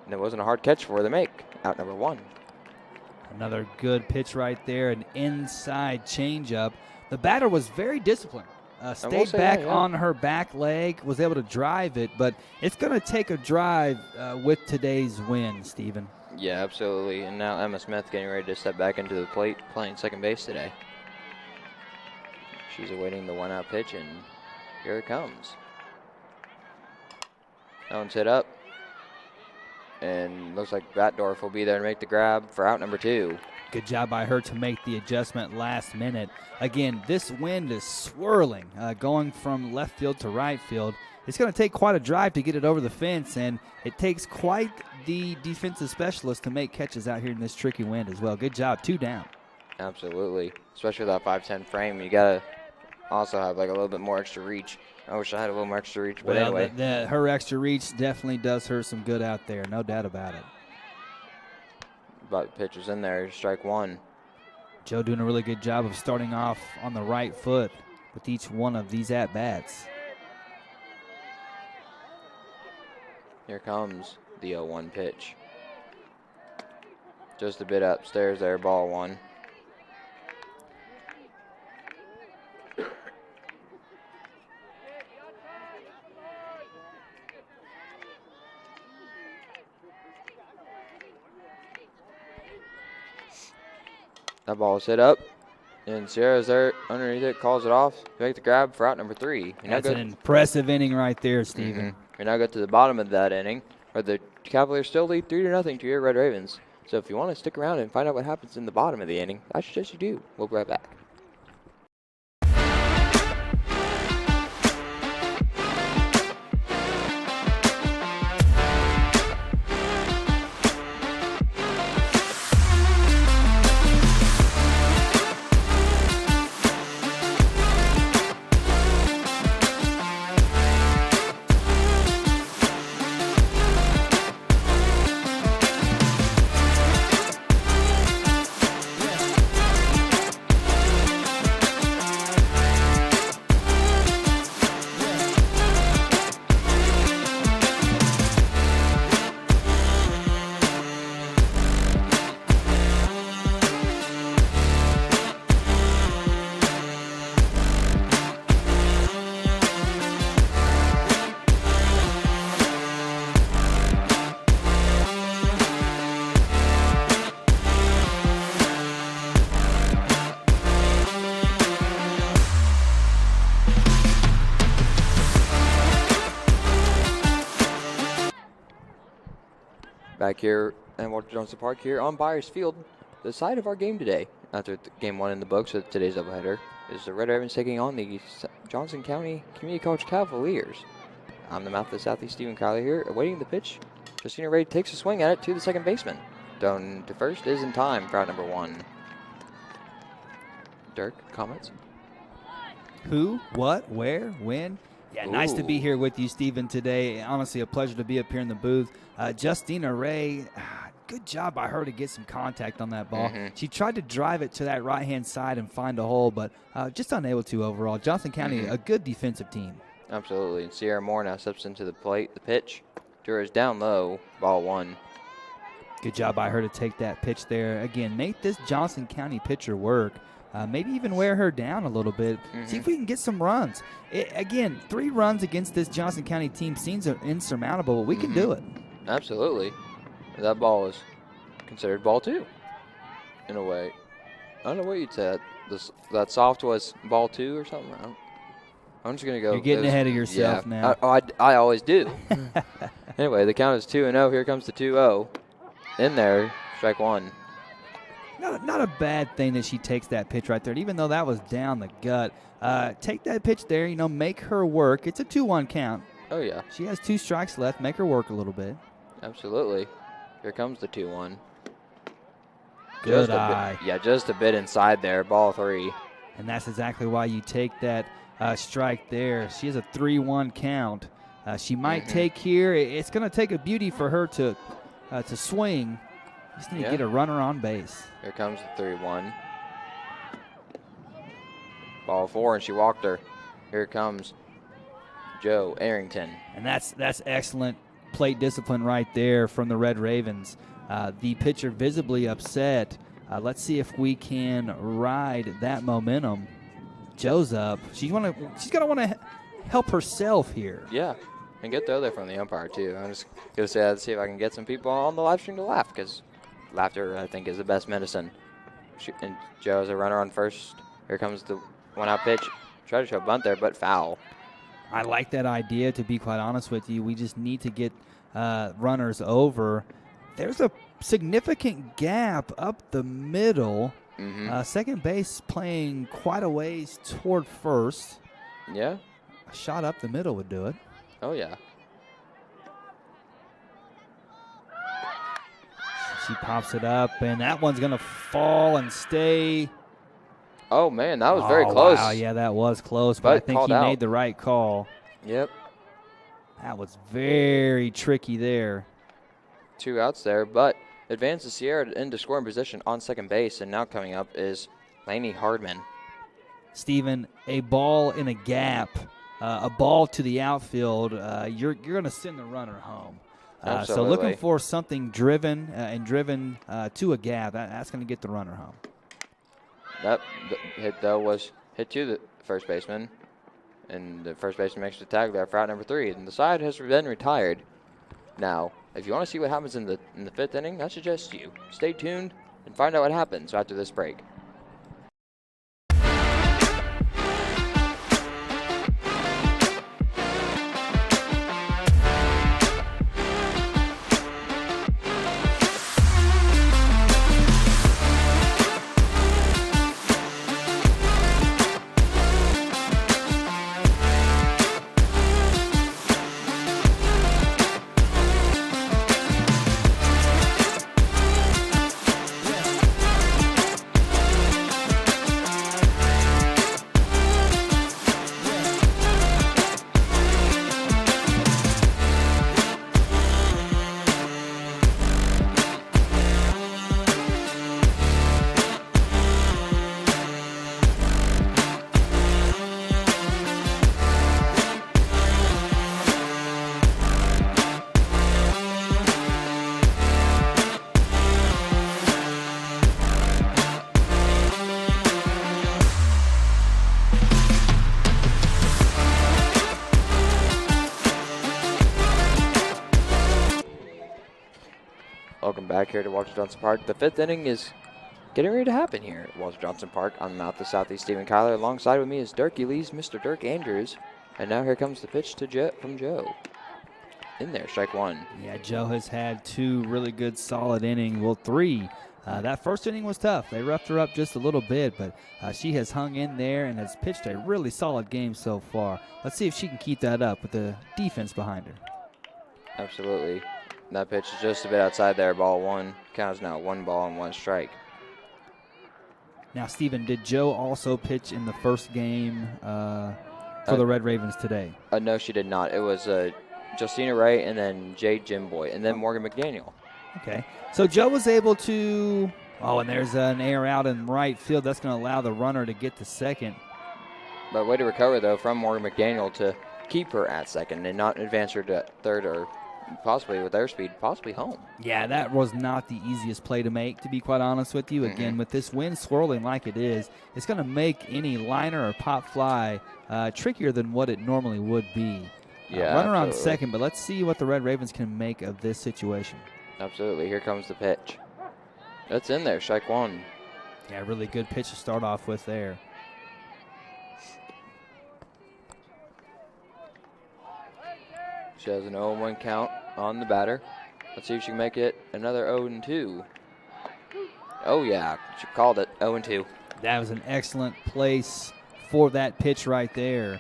And it wasn't a hard catch for her to make. Out number 1. Another good pitch right there, an inside changeup. The batter was very disciplined. Stayed back on her back leg, was able to drive it, but it's going to take a drive with today's win, Stephen. Yeah, absolutely. And now Emma Smith getting ready to step back into the plate, playing second base today. She's awaiting the 1-out pitch, and here it comes. That one's hit up. And looks like Batdorf will be there to make the grab for out number 2. Good job by her to make the adjustment last minute. Again, this wind is swirling, going from left field to right field. It's going to take quite a drive to get it over the fence, and it takes quite the defensive specialist to make catches out here in this tricky wind as well. Good job, 2 down. Absolutely, especially with that 5'10" frame. You got to also have like a little bit more extra reach. I wish I had a little more extra reach, but anyway. Her extra reach definitely does her some good out there, no doubt about it. But the pitch was in there, strike 1. Joe doing a really good job of starting off on the right foot with each one of these at-bats. Here comes the 0-1 pitch. Just a bit upstairs there, ball 1. That ball is hit up, and Sierra's there underneath it, calls it off, make the grab for out number 3. That's an impressive inning right there, Stephen. We now get to the bottom of that inning, where the Cavaliers still lead 3-0 to your Red Ravens. So if you want to stick around and find out what happens in the bottom of the inning, I suggest you do. We'll be right back. Back here at Walter Johnson Park here on Byers Field, the site of our game today. After game 1 in the books of today's doubleheader is the Red Ravens taking on the Johnson County Community College Cavaliers. I'm the mouth of the Southeast, Stephen Kyler here, awaiting the pitch. Christina Ray takes a swing at it to the second baseman. Down to first is in time for out number 1. Dirk, comments? Who, what, where, when? Yeah, nice to be Ooh. here with you, Stephen, today. Honestly, a pleasure to be up here in the booth. Justina Ray, good job by her to get some contact on that ball. She tried to drive it to that right-hand side and find a hole, but just unable to overall. Johnson County, a good defensive team. Absolutely. And Sierra Moore now steps into the plate, the pitch. Jurors down low, ball 1. Good job by her to take that pitch there. Again, make this Johnson County pitcher work. Maybe even wear her down a little bit. See if we can get some runs. Again, 3 runs against this Johnson County team seems insurmountable, but we can do it. Absolutely. That ball is considered ball 2 in a way. I don't know what you'd say. That soft was ball 2 or something. I'm just going to go. You're getting ahead of yourself now. I always do. Anyway, the count is 2-0. Here comes the 2-0. In there, strike 1. Not a bad thing that she takes that pitch right there. And even though that was down the gut, take that pitch there, make her work. It's a 2-1 count. Oh, yeah. She has 2 strikes left. Make her work a little bit. Absolutely. Here comes the 2-1. Good eye. Just a bit inside there. Ball 3. And that's exactly why you take that strike there. She has a 3-1 count. She might take here. It's going to take a beauty for her to swing. Just need to get a runner on base. Here comes the 3-1. Ball 4, and she walked her. Here comes Joe Arrington. And that's excellent plate discipline right there from the Red Ravens. The pitcher visibly upset. Let's see if we can ride that momentum. Joe's up. She's going to want to help herself here. Yeah, and get the other from the umpire, too. I'm just going to say that to see if I can get some people on the live stream to laugh, because laughter, I think, is the best medicine. And Joe's a runner on first. Here comes the one-out pitch. Try to show a bunt there, but foul. I like that idea, to be quite honest with you. We just need to get runners over. There's a significant gap up the middle. Second base playing quite a ways toward first. Yeah. A shot up the middle would do it. Oh, yeah. She pops it up, and that one's going to fall and stay. Oh, man, that was very close. Wow, yeah, that was close, but I think he made the right call. Yep. That was very tricky there. 2 outs there, but advances Sierra into scoring position on second base, and now coming up is Lainey Hardman. Stephen, a ball in a gap, a ball to the outfield, you're going to send the runner home. So looking for something driven to a gap, that's going to get the runner home. That hit, though, was hit to the first baseman, and the first baseman makes the tag there for out number 3, and the side has been retired. Now, if you want to see what happens in the 5th inning, I suggest you stay tuned and find out what happens after this break. Welcome back here to Walter Johnson Park. The 5th inning is getting ready to happen here at Walter Johnson Park. I'm out the Southeast Stephen Kyler. Alongside with me is Dirk Lee's Mr. Dirk Andrews. And now here comes the pitch to from Joe. In there, strike 1. Yeah, Joe has had 2 really good solid innings. Well, 3. That first inning was tough. They roughed her up just a little bit, but she has hung in there and has pitched a really solid game so far. Let's see if she can keep that up with the defense behind her. Absolutely. That pitch is just a bit outside there, ball one. Count is now 1 ball and 1 strike. Now, Stephen, did Joe also pitch in the first game for the Red Ravens today? No, she did not. It was Justina Ray and then Jade Jimboy and then Morgan McDaniel. Okay. So Joe was able to – and there's an air out in right field. That's going to allow the runner to get to second. But way to recover, though, from Morgan McDaniel to keep her at second and not advance her to third or possibly with their speed, possibly home. Yeah, that was not the easiest play to make, to be quite honest with you. Again, with this wind swirling like it is, it's going to make any liner or pop fly trickier than what it normally would be. Yeah, runner on second, but let's see what the Red Ravens can make of this situation. Absolutely. Here comes the pitch. That's in there, strike 1. Yeah, really good pitch to start off with there. She has an 0-1 count on the batter. Let's see if she can make it another 0-2. Oh, yeah, she called it 0-2. That was an excellent place for that pitch right there.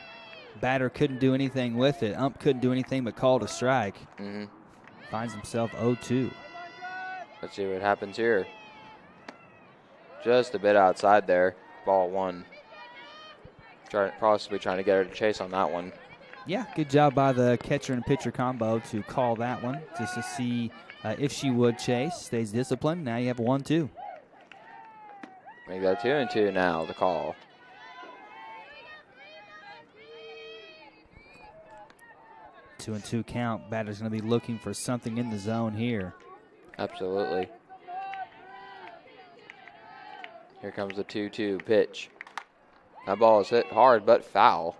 Batter couldn't do anything with it. Ump couldn't do anything but called a strike. Finds himself 0-2. Let's see what happens here. Just a bit outside there. Ball 1. Possibly trying to get her to chase on that one. Yeah, good job by the catcher and pitcher combo to call that one just to see if she would chase. Stays disciplined. Now you have a 1-2. Make that 2-2 now, the call. Two and 2 count. Batter's going to be looking for something in the zone here. Absolutely. Here comes the 2-2 pitch. That ball is hit hard but foul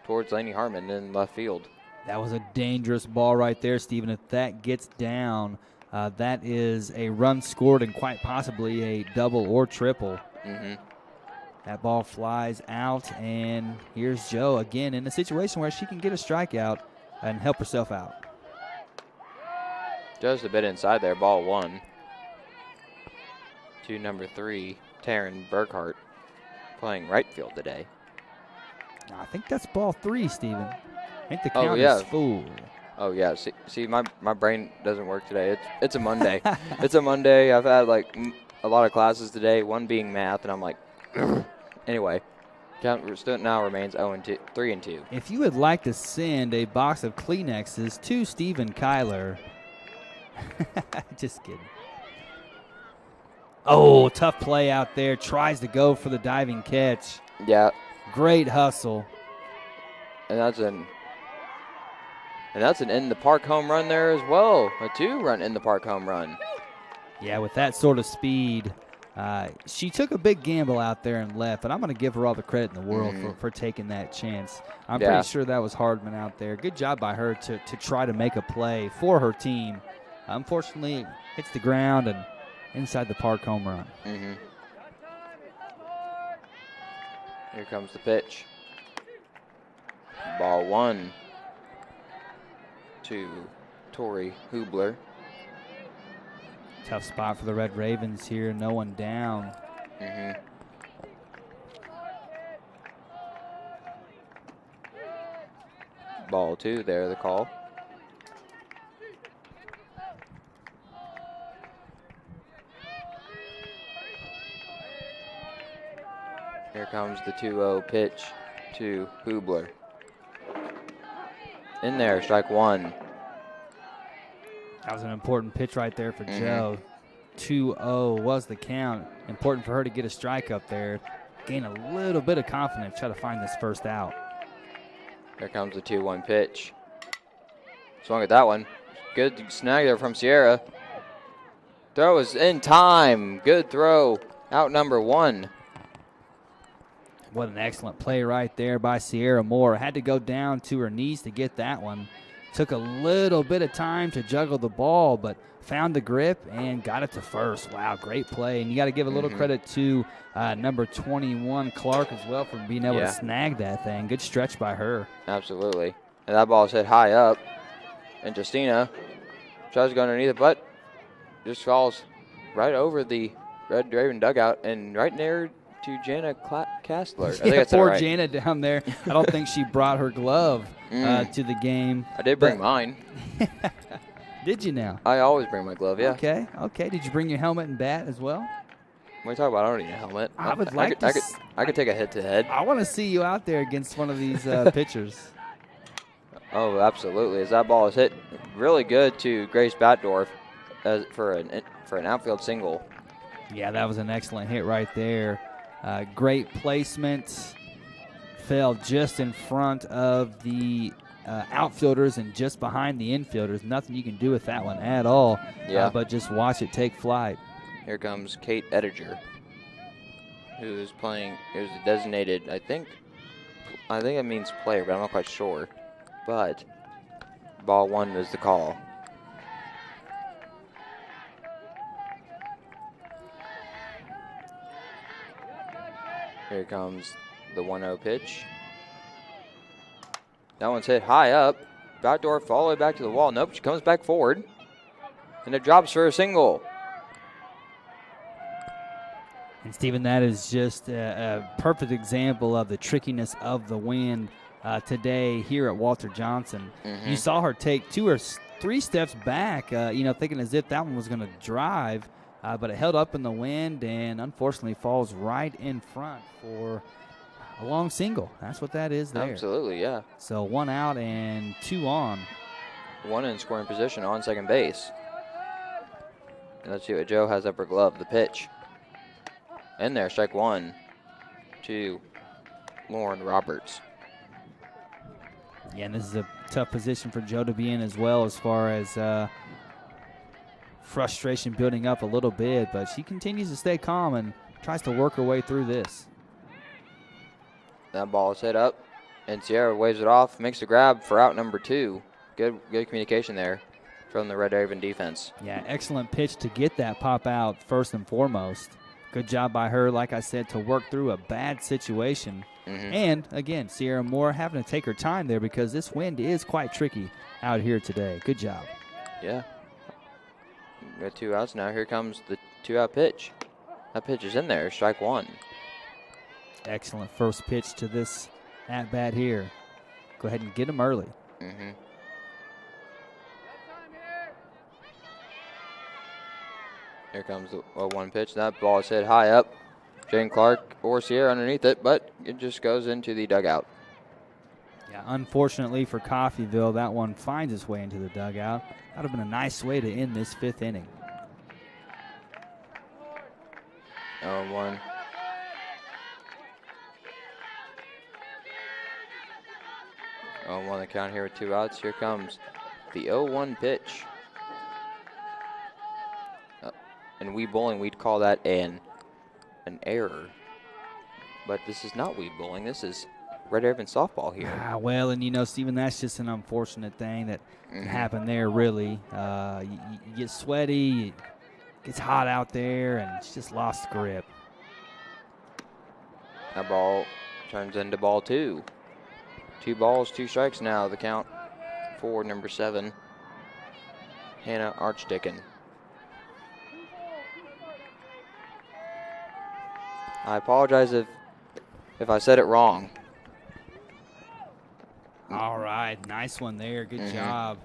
towards Lainey Harmon in left field. That was a dangerous ball right there, Stephen. If that gets down, that is a run scored and quite possibly a double or triple. That ball flies out, and here's Joe again in a situation where she can get a strikeout and help herself out. Just a bit inside there, ball 1. To number 3, Taryn Burkhart, playing right field today. I think that's ball 3, Stephen. I think the count is full. Oh, yeah. See, my brain doesn't work today. It's a Monday. It's a Monday. I've had, like, a lot of classes today, one being math, and I'm like, anyway. Count still now remains 3-2. If you would like to send a box of Kleenexes to Stephen Kyler. Just kidding. Oh, tough play out there. Tries to go for the diving catch. Yeah. Great hustle. And that's an in the park home run there as well. A 2-run in the park home run. Yeah, with that sort of speed, she took a big gamble out there and left, but I'm going to give her all the credit in the world for taking that chance. I'm pretty sure that was Hardman out there. Good job by her to try to make a play for her team. Unfortunately, it hits the ground and inside the park home run. Here comes the pitch. Ball 1 to Tori Hubler. Tough spot for the Red Ravens here. No one down. Ball 2 there, the call. Here comes the 2-0 pitch to Hubler. In there, strike 1. That was an important pitch right there for Joe. 2-0 was the count. Important for her to get a strike up there. Gain a little bit of confidence, try to find this first out. Here comes the 2-1 pitch. Swung at that one. Good snag there from Sierra. Throw is in time. Good throw. Out number 1. What an excellent play right there by Sierra Moore. Had to go down to her knees to get that one. Took a little bit of time to juggle the ball, but found the grip and got it to first. Wow, great play. And you got to give a little credit to number 21, Clark, as well, for being able to snag that thing. Good stretch by her. Absolutely. And that ball is hit high up. And Justina tries to go underneath it, but just falls right over the Red Raven dugout and right near to Jana Kastler. I think that's poor right. Jana down there. I don't think she brought her glove to the game. I did bring mine. Did you now? I always bring my glove, yeah. Okay. Did you bring your helmet and bat as well? What are you talking about? I don't need a helmet. I would like to. I could take a hit-to-head. I want to see you out there against one of these pitchers. Oh, absolutely. As that ball is hit really good to Grace Batdorf for an outfield single. Yeah, that was an excellent hit right there. Great placement. Fell just in front of the outfielders and just behind the infielders. Nothing you can do with that one at all. Yeah. But just watch it take flight. Here comes Kate Ettinger, who is playing. It was a designated, I think it means player, but I'm not quite sure. But ball one was the call. Here comes the 1-0 pitch. That one's hit high up. Batdorf all the way back to the wall. Nope, she comes back forward. And it drops for a single. And, Stephen, that is just a perfect example of the trickiness of the wind today here at Walter Johnson. Mm-hmm. You saw her take 2 or 3 steps back, thinking as if that one was going to drive, but it held up in the wind and unfortunately falls right in front for a long single. That's what that is there. Absolutely, yeah. So 1 out and 2 on. 1 in scoring position on second base. And let's see what Joe has up her glove. The pitch. In there, strike 1 to Lauren Roberts. Yeah, and this is a tough position for Joe to be in as well, as far as frustration building up a little bit, but she continues to stay calm and tries to work her way through this. That ball is hit up, and Sierra waves it off, makes the grab for out number 2. Good communication there from the Red Raven defense. Yeah, excellent pitch to get that pop out first and foremost. Good job by her, like I said, to work through a bad situation. Mm-hmm. And, again, Sierra Moore having to take her time there because this wind is quite tricky out here today. Good job. Yeah. We got 2 outs now. Here comes the 2-out pitch. That pitch is in there. Strike 1. Excellent first pitch to this at-bat here. Go ahead and get him early. Mm-hmm. Here comes the 1 pitch. That ball is hit high up. Jane Clark or Sierra underneath it, but it just goes into the dugout. Yeah, unfortunately for Coffeyville, that one finds its way into the dugout. That would have been a nice way to end this 5th inning. 0-1. On the count here with 2 outs. Here comes the 0-1 pitch. In Weed Bowling, we'd call that an error. But this is not Weed Bowling. This is Red Raven softball here. Well, and Stephen, that's just an unfortunate thing that can happen there, really. You get sweaty, it gets hot out there, and it's just lost grip. That ball turns into ball 2. 2 balls, 2 strikes now. The count for number 7, Hannah Archdicken. I apologize if I said it wrong. All right, nice one there. Good job.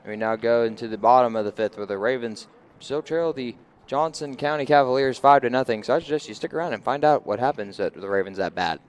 We now go into the bottom of the 5th where the Ravens still trail the Johnson County Cavaliers 5-0. So I suggest you stick around and find out what happens at the Ravens at bat.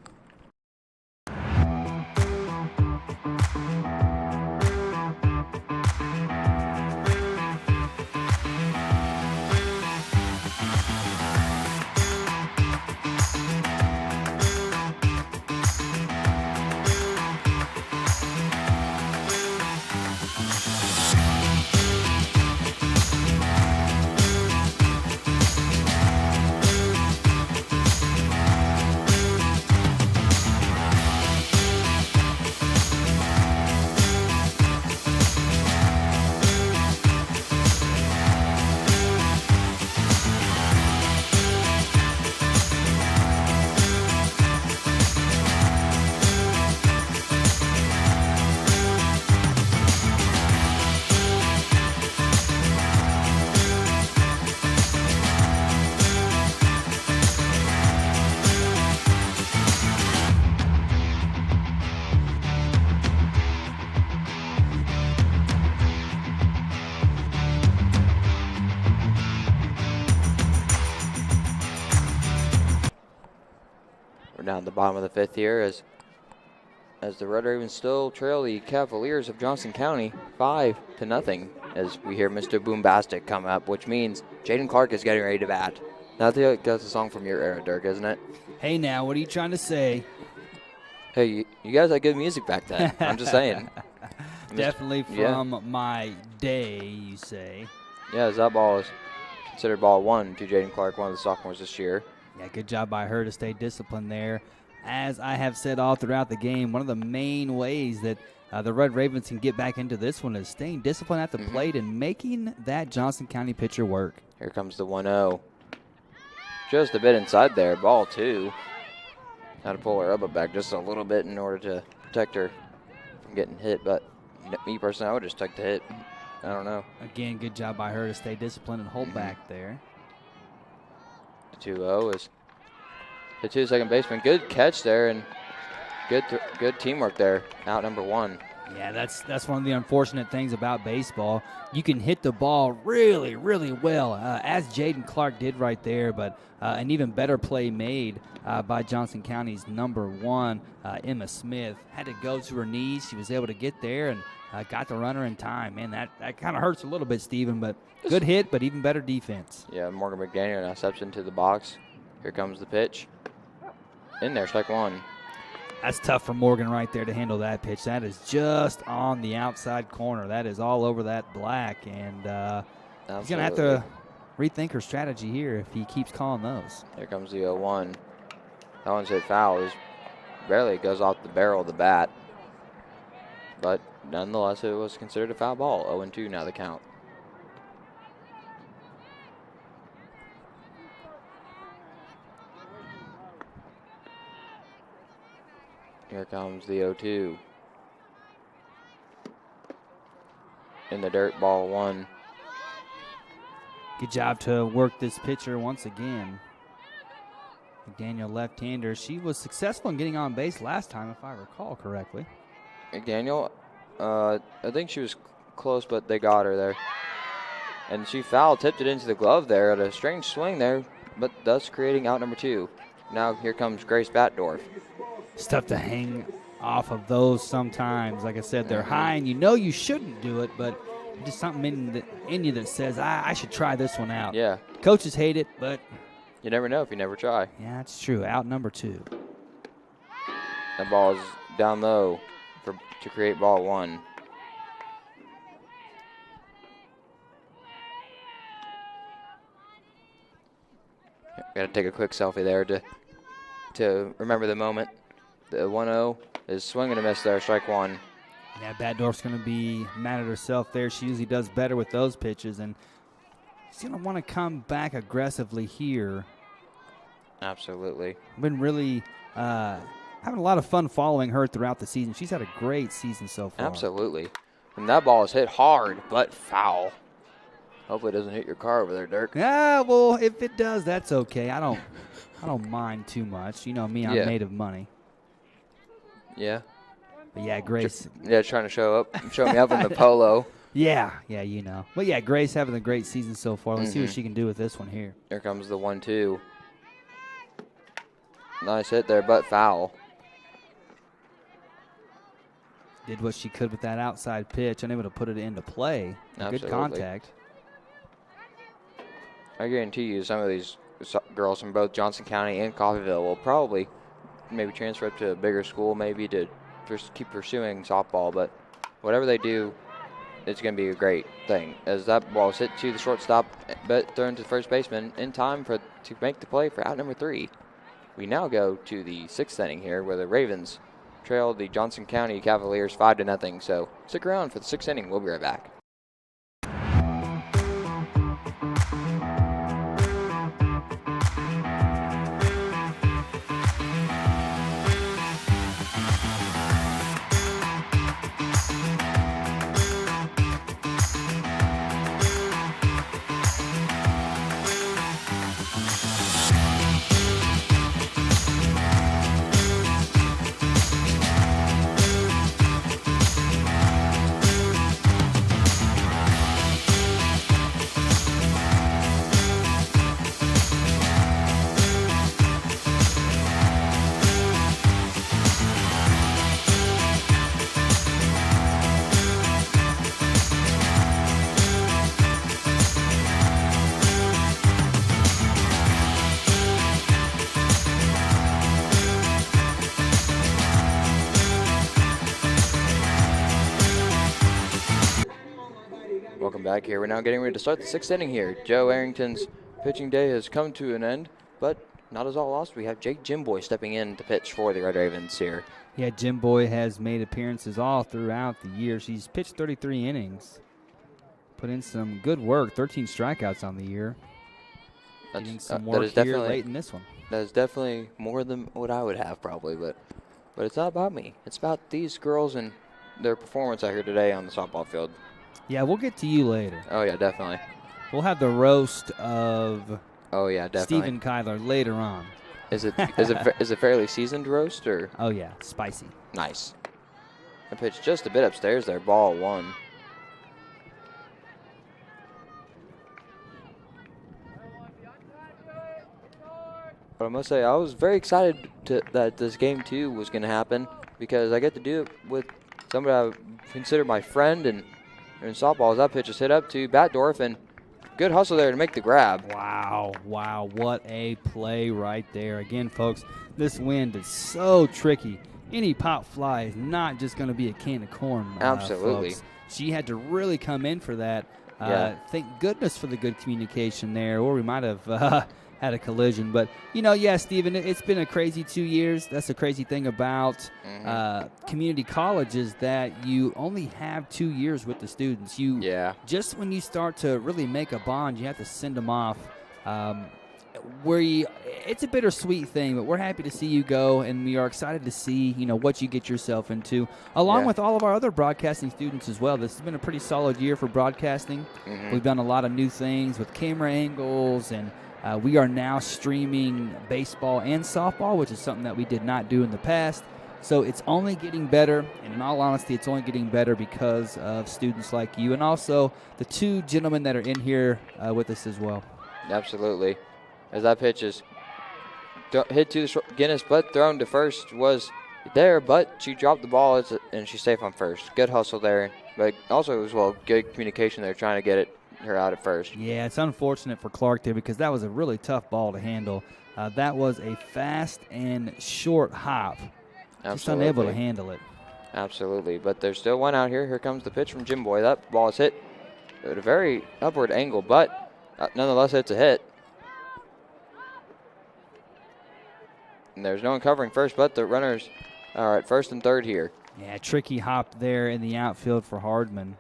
We're down at the bottom of the 5th here as the Red Ravens still trail the Cavaliers of Johnson County 5-0 as we hear Mr. Boombastic come up, which means Jaden Clark is getting ready to bat. Now, I think that's a song from your era, Dirk, isn't it? Hey, now, what are you trying to say? Hey, you guys had good music back then. I'm just saying. Definitely from my day, you say. Yeah, as that ball is considered ball 1 to Jaden Clark, one of the sophomores this year. Yeah, good job by her to stay disciplined there. As I have said all throughout the game, one of the main ways that the Red Ravens can get back into this one is staying disciplined at the plate and making that Johnson County pitcher work. Here comes the 1-0. Just a bit inside there, ball 2. Had to pull her elbow back just a little bit in order to protect her from getting hit, but me personally, I would just take the hit. I don't know. Again, good job by her to stay disciplined and hold back there. The 2-0 is hit to the second baseman. Good catch there and good teamwork there. Out number 1. Yeah, that's one of the unfortunate things about baseball. You can hit the ball really, really well, as Jaden Clark did right there, but an even better play made by Johnson County's number 1, Emma Smith. Had to go to her knees. She was able to get there and got the runner in time. Man, that kind of hurts a little bit, Steven, but good hit, but even better defense. Yeah, Morgan McDaniel now steps into the box. Here comes the pitch. In there, strike 1. That's tough for Morgan right there to handle that pitch. That is just on the outside corner. That is all over that black, and he's going to have to rethink her strategy here if he keeps calling those. Here comes the 0-1. That one's hit foul. It barely goes off the barrel of the bat, but nonetheless, it was considered a foul ball. 0-2 now the count. Here comes the 0-2. In the dirt, ball 1. Good job to work this pitcher once again. McDaniel left-hander. She was successful in getting on base last time, if I recall correctly. McDaniel, I think she was close, but they got her there. And she fouled, tipped it into the glove there at a strange swing there, but thus creating out number 2. Now here comes Grace Batdorf. It's tough to hang off of those sometimes. Like I said, they're high, and you know you shouldn't do it, but just something in you that says, I should try this one out. Yeah. Coaches hate it, but you never know if you never try. Yeah, that's true. Out number 2. That ball is down low to create ball 1. Got to take a quick selfie there to remember the moment. The 1-0 is swing and a miss there, strike 1. Yeah, Batdorf's going to be mad at herself there. She usually does better with those pitches, and she's going to want to come back aggressively here. Absolutely. Been really having a lot of fun following her throughout the season. She's had a great season so far. Absolutely. And that ball is hit hard, but foul. Hopefully it doesn't hit your car over there, Dirk. Yeah, well, if it does, that's okay. I don't mind too much. You know me, I'm made of money. Yeah. But yeah, Grace. Yeah, trying to show me up in the polo. Yeah, you know. But yeah, Grace having a great season so far. Let's see what she can do with this one here. Here comes the 1-2. Nice hit there, but foul. Did what she could with that outside pitch, unable to put it into play. Good contact. I guarantee you some of these girls from both Johnson County and Coffeyville will probably maybe transfer up to a bigger school, maybe to just keep pursuing softball. But whatever they do, it's going to be a great thing. As that ball is hit to the shortstop, but thrown to the first baseman in time to make the play for out number 3. We now go to the 6th inning here, where the Ravens trail the Johnson County Cavaliers 5-0. So stick around for the 6th inning. We'll be right back. back here. We're now getting ready to start the 6th inning here. Joe Arrington's pitching day has come to an end, but not as all lost. We have Jake Jimboy stepping in to pitch for the Red Ravens here. Yeah, Jimboy has made appearances all throughout the year. He's pitched 33 innings. Put in some good work, 13 strikeouts on the year. Getting some work here late in this one. That is definitely more than what I would have probably, but it's not about me. It's about these girls and their performance out here today on the softball field. Yeah, we'll get to you later. Oh, yeah, definitely. We'll have the roast of Stephen Kyler later on. Is it fairly seasoned roast or? Oh, yeah, spicy. Nice. I pitched just a bit upstairs there, ball 1. But I must say, I was very excited that this game 2 was going to happen because I get to do it with somebody I consider my friend, and in softball, as that pitch is hit up to Batdorf, and good hustle there to make the grab. Wow, what a play right there. Again, folks, this wind is so tricky. Any pop fly is not just going to be a can of corn. Absolutely. Folks. She had to really come in for that. Yeah. Thank goodness for the good communication there, or we might have had a collision. But, Stephen, it's been a crazy 2 years. That's the crazy thing about community college is that you only have 2 years with the students. Just when you start to really make a bond, you have to send them off. It's a bittersweet thing, but we're happy to see you go, and we are excited to see, what you get yourself into, along with all of our other broadcasting students as well. This has been a pretty solid year for broadcasting. We've done a lot of new things with camera angles, and we are now streaming baseball and softball, which is something that we did not do in the past. So it's only getting better, and in all honesty, it's only getting better because of students like you and also the 2 gentlemen that are in here with us as well. Absolutely. As that pitch is hit to Guinness, but thrown to first was there, but she dropped the ball, and she's safe on first. Good hustle there, but also as well, good communication there, trying to get her out at first. Yeah, it's unfortunate for Clark there because that was a really tough ball to handle. That was a fast and short hop. Absolutely. Just unable to handle it. Absolutely, but there's still one out here. Here comes the pitch from Jimboy. That ball is hit at a very upward angle, but nonetheless, it's a hit. And there's no one covering first, but the runners are at first and third here. Yeah, tricky hop there in the outfield for Hardman.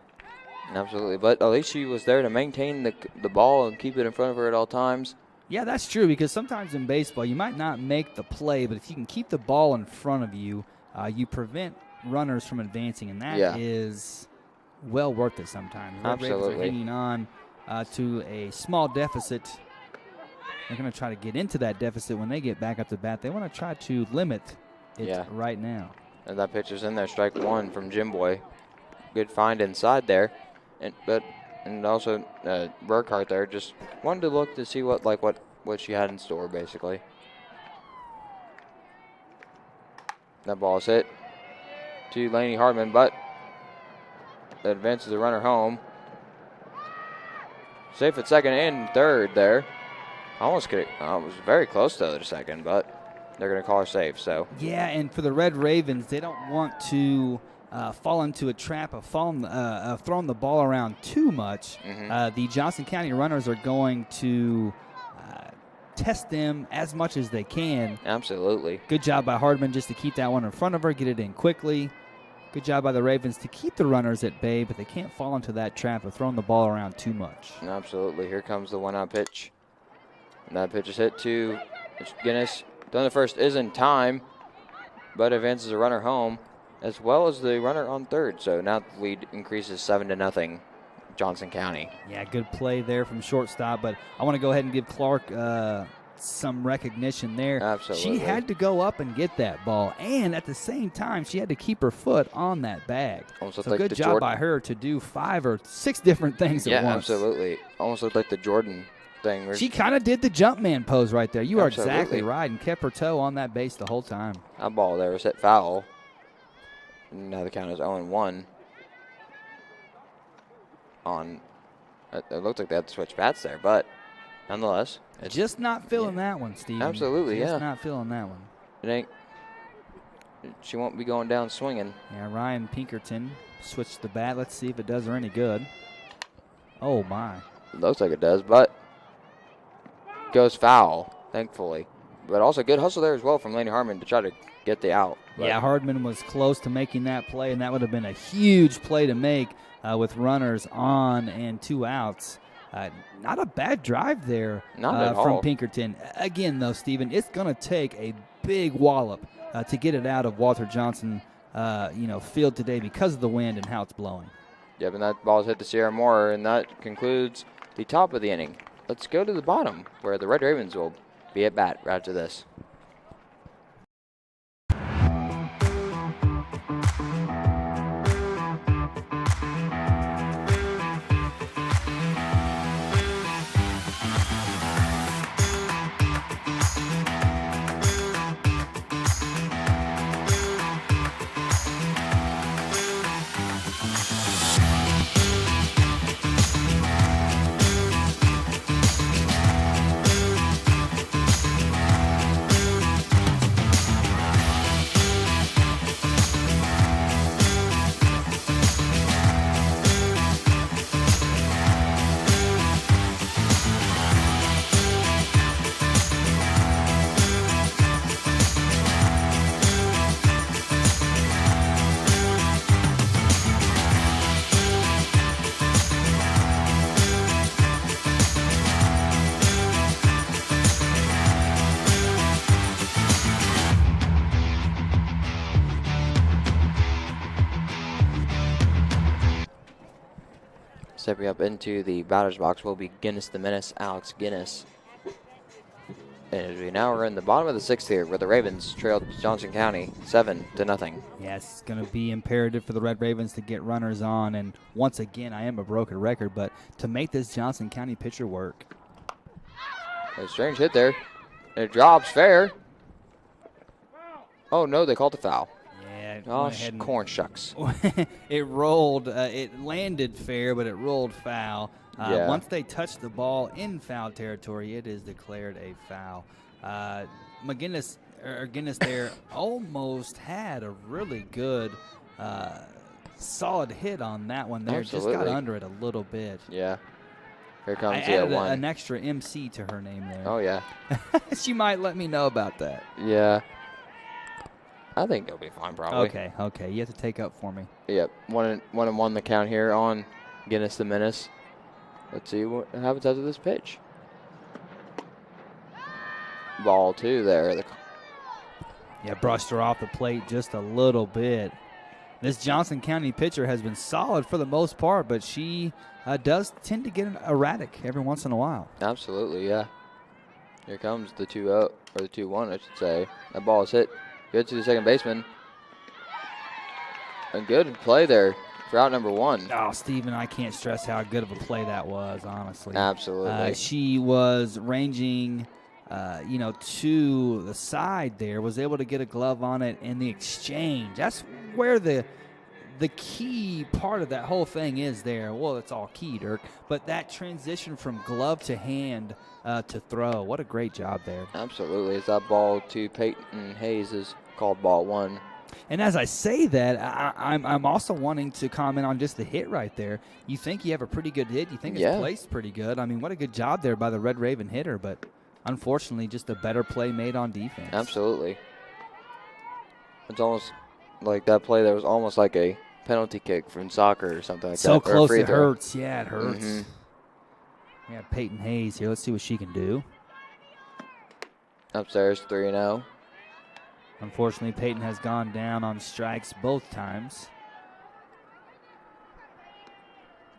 Absolutely, but at least she was there to maintain the ball and keep it in front of her at all times. Yeah, that's true, because sometimes in baseball you might not make the play, but if you can keep the ball in front of you, you prevent runners from advancing, and that is well worth it sometimes. Absolutely. Red Ravens are hanging on to a small deficit. They're going to try to get into that deficit when they get back up to bat. They want to try to limit it right now. And that pitch is in there, strike 1 from Jimboy. Good find inside there. And also Burkhart there just wanted to look to see what she had in store, basically. That ball is hit to Lainey Hardman, but that advances the runner home. Safe at second and third there. I was very close to the second, but they're going to call her safe. So yeah, and for the Red Ravens, they don't want to fall into a trap of throwing the ball around too much. The Johnson County runners are going to test them as much as they can. Absolutely. Good job by Hardman just to keep that one in front of her, get it in quickly. Good job by the Ravens to keep the runners at bay, but they can't fall into that trap of throwing the ball around too much. Absolutely. Here comes the 1-out pitch. And that pitch is hit to Guinness. Done the first is in time, but advances the runner home, as well as the runner on third. So now the lead increases 7-0, Johnson County. Yeah, good play there from shortstop, but I want to go ahead and give Clark some recognition there. Absolutely. She had to go up and get that ball, and at the same time, she had to keep her foot on that bag. So like good job by her to do 5 or 6 different things at once. Yeah, absolutely. Almost looked like the Jordan thing. She kind of did the jump man pose right there. You are exactly right, and kept her toe on that base the whole time. That ball there was hit foul. And now the count is 0-1. It looked like they had to switch bats there, but nonetheless. Just not feeling that one, Steve. Absolutely, Just not feeling that one. It ain't. She won't be going down swinging. Yeah, Ryan Pinkerton switched the bat. Let's see if it does her any good. Oh, my. Looks like it does, but goes foul, thankfully. But also good hustle there as well from Laney Harmon to try to get the out. But yeah, Hardman was close to making that play, and that would have been a huge play to make with runners on and 2 outs. Not a bad drive there from Pinkerton. Again, though, Stephen, it's going to take a big wallop to get it out of Walter Johnson field today because of the wind and how it's blowing. Yep, and that ball's hit to Sierra Moore, and that concludes the top of the inning. Let's go to the bottom, where the Red Ravens will be at bat right after this. Stepping up into the batter's box will be Guinness the Menace, Alex Guinness. And as we now are in the bottom of the 6th here, where the Ravens trailed Johnson County 7-0. Yes, it's going to be imperative for the Red Ravens to get runners on. And once again, I am a broken record, but to make this Johnson County pitcher work. A strange hit there. And it drops fair. Oh, no, they called the foul. Yeah. Oh, corn shucks. It rolled. It landed fair, but it rolled foul. Once they touch the ball in foul territory, it is declared a foul. Guinness there almost had a really good, solid hit on that one there. Absolutely. Just got under it a little bit. Yeah. Here comes I added an extra MC to her name there. Oh, yeah. She might let me know about that. Yeah. I think it'll be fine, probably. Okay. You have to take up for me. Yep. 1-1 the count here on Guinness the Menace. Let's see what happens after this pitch. Ball 2 there. Yeah, brushed her off the plate just a little bit. This Johnson County pitcher has been solid for the most part, but she does tend to get erratic every once in a while. Absolutely, yeah. Here comes the 2-0, or the 2-1, I should say. That ball is hit. Good to the second baseman. A good play there for out number 1. Oh, Stephen, I can't stress how good of a play that was, honestly. Absolutely. She was ranging, to the side there, was able to get a glove on it in the exchange. That's where the key part of that whole thing is there. Well, it's all key, Dirk, but that transition from glove to hand to throw, what a great job there. Absolutely. It's that ball to Peyton Hayes is called ball 1. And as I say that, I'm also wanting to comment on just the hit right there. You think you have a pretty good hit. You think it's placed pretty good. I mean, what a good job there by the Red Raven hitter, but unfortunately just a better play made on defense. Absolutely. It's almost like that play there was almost like a penalty kick from soccer or something like that. So close it hurts. Yeah, it hurts. Mm-hmm. We have Peyton Hayes here. Let's see what she can do. Upstairs, 3-0. Unfortunately, Peyton has gone down on strikes both times.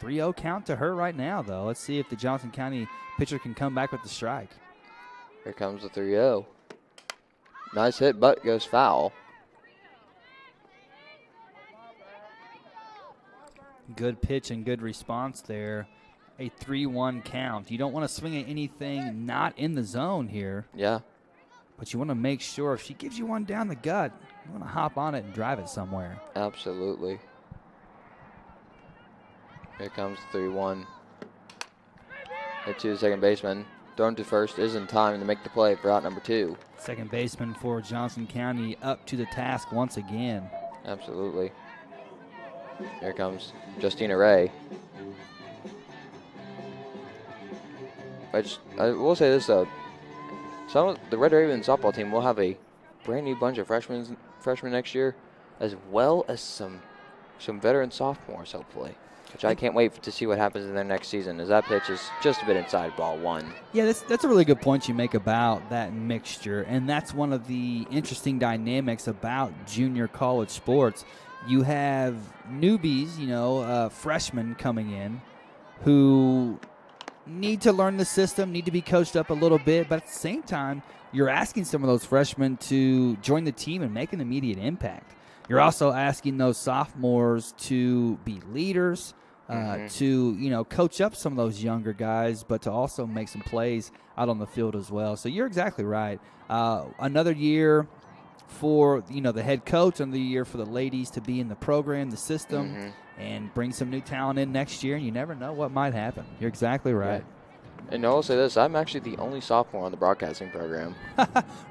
3-0 count to her right now, though. Let's see if the Johnson County pitcher can come back with the strike. Here comes the 3-0. Nice hit, but goes foul. Good pitch and good response there. A 3-1 count. You don't want to swing at anything not in the zone here. Yeah. But you want to make sure if she gives you one down the gut, you want to hop on it and drive it somewhere. Absolutely. Here comes 3-1. Hit to the second baseman. Thrown to first is in time to make the play for out number 2. Second baseman for Johnson County up to the task once again. Absolutely. Here comes Justina Ray. I will say this though, some of the Red Ravens softball team will have a brand new bunch of freshmen next year, as well as some veteran sophomores hopefully. Which I can't wait to see what happens in their next season, as that pitch is just a bit inside ball one. Yeah, that's a really good point you make about that mixture, and that's one of the interesting dynamics about junior college sports. You have newbies, freshmen coming in who need to learn the system, need to be coached up a little bit, but at the same time, you're asking some of those freshmen to join the team and make an immediate impact. You're also asking those sophomores to be leaders, to coach up some of those younger guys, but to also make some plays out on the field as well. So you're exactly right. Another year for the head coach, another year for the ladies to be in the program, the system, and bring some new talent in next year. And you never know what might happen. You're exactly right. Yeah. And I'll say this, I'm actually the only sophomore on the broadcasting program.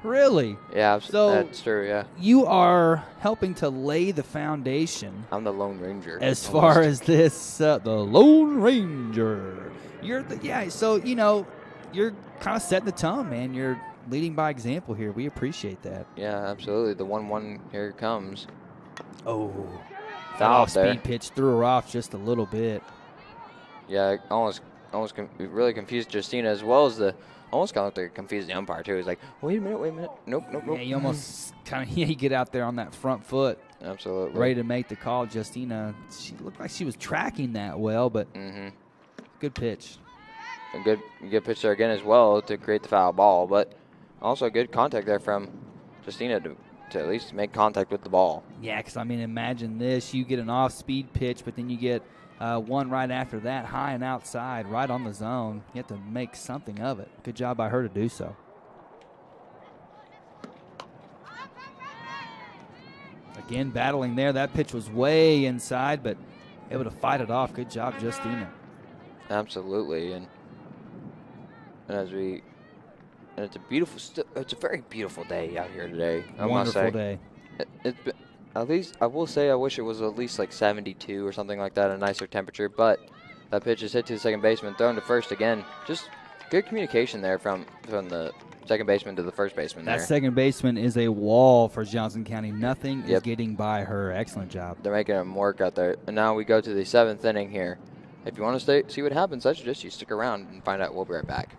Really? Yeah, so that's true, yeah. You are helping to lay the foundation. I'm the Lone Ranger. As far as this, the Lone Ranger. You're you're kind of setting the tone, man. You're leading by example here. We appreciate that. Yeah, absolutely. The 1-1 here comes. Oh. Foul there. Speed pitch threw her off just a little bit. Yeah, almost really confused Justina, as well as almost kind of looked like confused the umpire too. He's like, wait a minute. Nope. Yeah, you almost kind of you get out there on that front foot. Absolutely. Ready to make the call. Justina, she looked like she was tracking that well, but good pitch. A good pitch there again as well to create the foul ball, but also good contact there from Justina to at least make contact with the ball. Yeah, because, imagine this. You get an off-speed pitch, but then you get one right after that, high and outside, right on the zone. You have to make something of it. Good job by her to do so. Again, battling there. That pitch was way inside, but able to fight it off. Good job, Justina. Absolutely, and it's a very beautiful day out here today. Wonderful day. It's been, at least I will say I wish it was at least like 72 or something like that, a nicer temperature. But that pitch is hit to the second baseman, thrown to first again. Just good communication there from the second baseman to the first baseman. That second baseman is a wall for Johnson County. Nothing is getting by her. Excellent job. They're making him work out there. And now we go to the 7th inning here. If you want to see what happens, I suggest you stick around and find out. We'll be right back.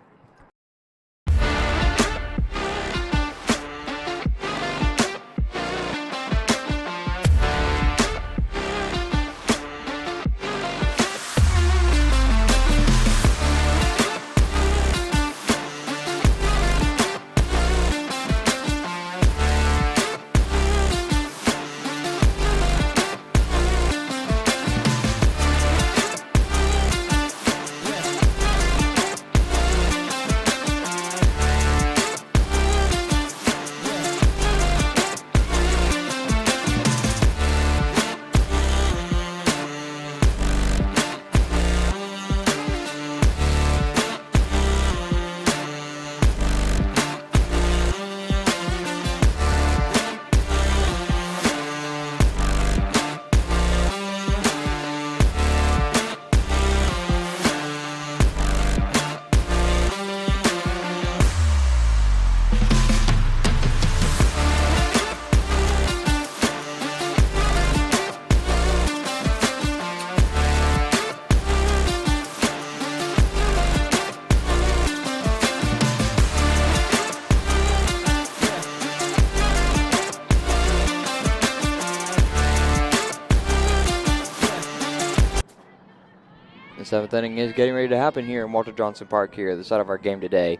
The 7th inning is getting ready to happen here in Walter Johnson Park here, the site of our game today.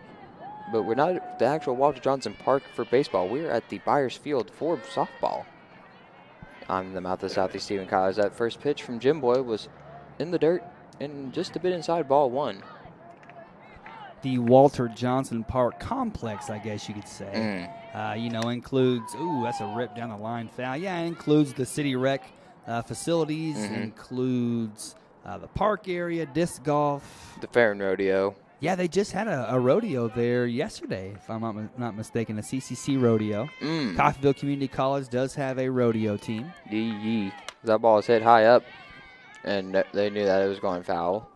But we're not at the actual Walter Johnson Park for baseball. We're at the Byers Field for softball. I'm the mouth of Southeast Stephen Kyle. That first pitch from Jim Boy was in the dirt and just a bit inside ball one. The Walter Johnson Park complex, I guess you could say. Includes, that's a rip down the line foul. Yeah, it includes the city rec facilities, includes the park area, disc golf. The fair and rodeo. Yeah, they just had a rodeo there yesterday, if I'm not mistaken, a CCC rodeo. Coffeyville Community College does have a rodeo team. That ball was hit high up, and they knew that it was going foul.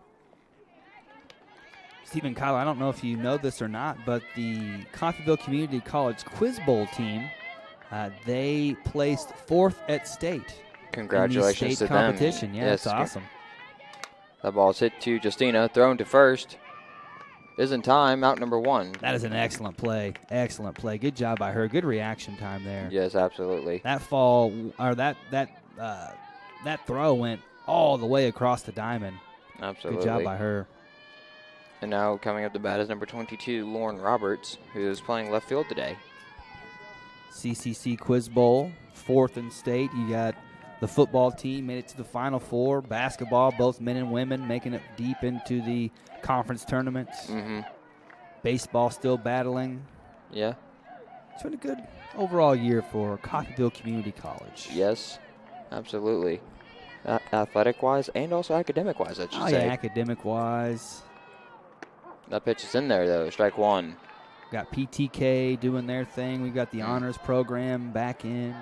Stephen Kyle, I don't know if you know this or not, but the Coffeyville Community College Quiz Bowl team, they placed 4th at state. Congratulations in the state to competition. them. Yeah, Yes, that's awesome. That ball's hit to Justina, thrown to first. Is in time, out number 1. That is an excellent play. Excellent play. Good job by her. Good reaction time there. Yes, absolutely. That fall, or that throw went all the way across the diamond. Absolutely. Good job by her. And now coming up to bat is number 22, Lauren Roberts, who is playing left field today. CCC Quiz Bowl, 4th in state. You got the football team made it to the Final Four. Basketball, both men and women, making it deep into the conference tournaments. Baseball still battling. Yeah. It's been a good overall year for Coffeyville Community College. Yes, absolutely. Athletic-wise and also academic-wise, I should say. Yeah, academic-wise. That pitch is in there, though. Strike 1. Got PTK doing their thing. We got the honors program back in.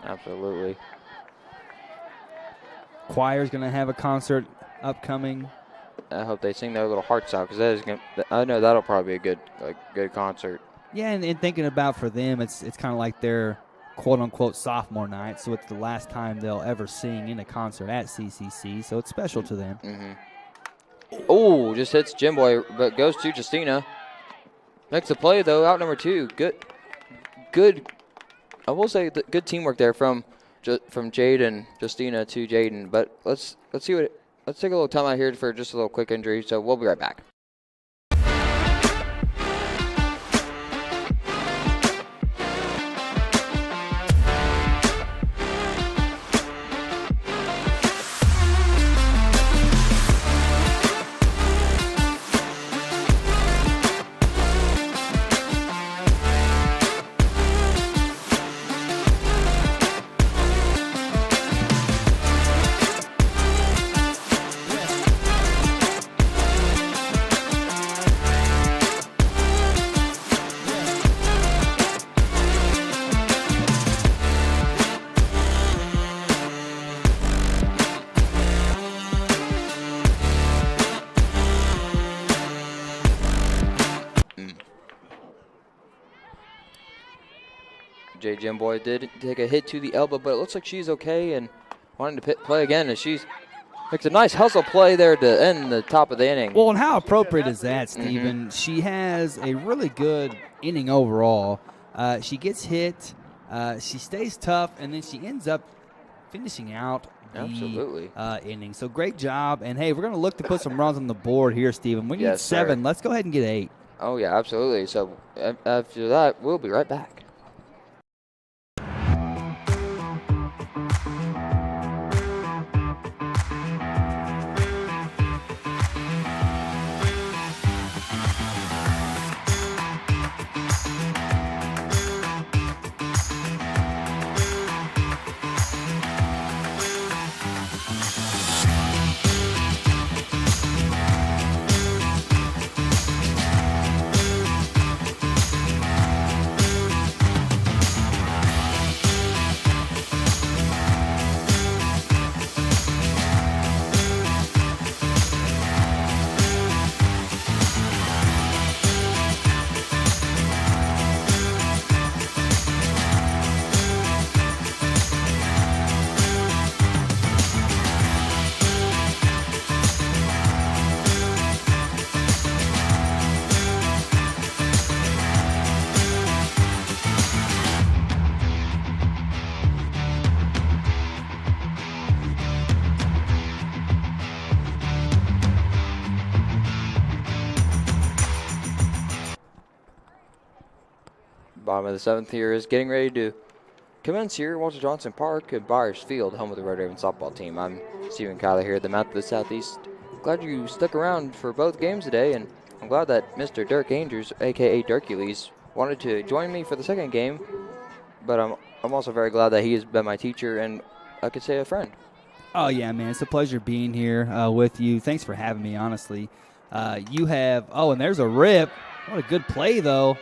Absolutely. Choir's going to have a concert upcoming. I hope they sing their little hearts out, because I know that'll probably be a good concert. Yeah, and thinking about for them, it's kind of like their quote-unquote sophomore night, so it's the last time they'll ever sing in a concert at CCC, so it's special to them. Oh, just hits Jimboy, but goes to Justina. Makes the play, though, out number 2. Good. I will say good teamwork there from Jaden, Justina to Jaden. But let's take a little time out here for just a little quick injury. So we'll be right back. Jimboy did take a hit to the elbow, but it looks like she's okay and wanting to play again. And she's makes a nice hustle play there to end the top of the inning. Well, and how appropriate is that, Stephen? She has a really good inning overall. She gets hit, she stays tough, and then she ends up finishing out the inning. So great job. And, hey, we're going to look to put some runs on the board here, Stephen. We need 7. Sir. Let's go ahead and get 8. Oh, yeah, absolutely. So after that, we'll be right back. Bottom of the 7th here is getting ready to commence here at Walter Johnson Park at Byers Field, home of the Red Raven softball team. I'm Stephen Kyler here at the mouth of the Southeast. Glad you stuck around for both games today, and I'm glad that Mr. Dirk Andrews, a.k.a. Dirkules, wanted to join me for the second game, but I'm also very glad that he has been my teacher and I could say a friend. Oh, yeah, man. It's a pleasure being here with you. Thanks for having me, honestly. You have – and there's a rip. What a good play, though.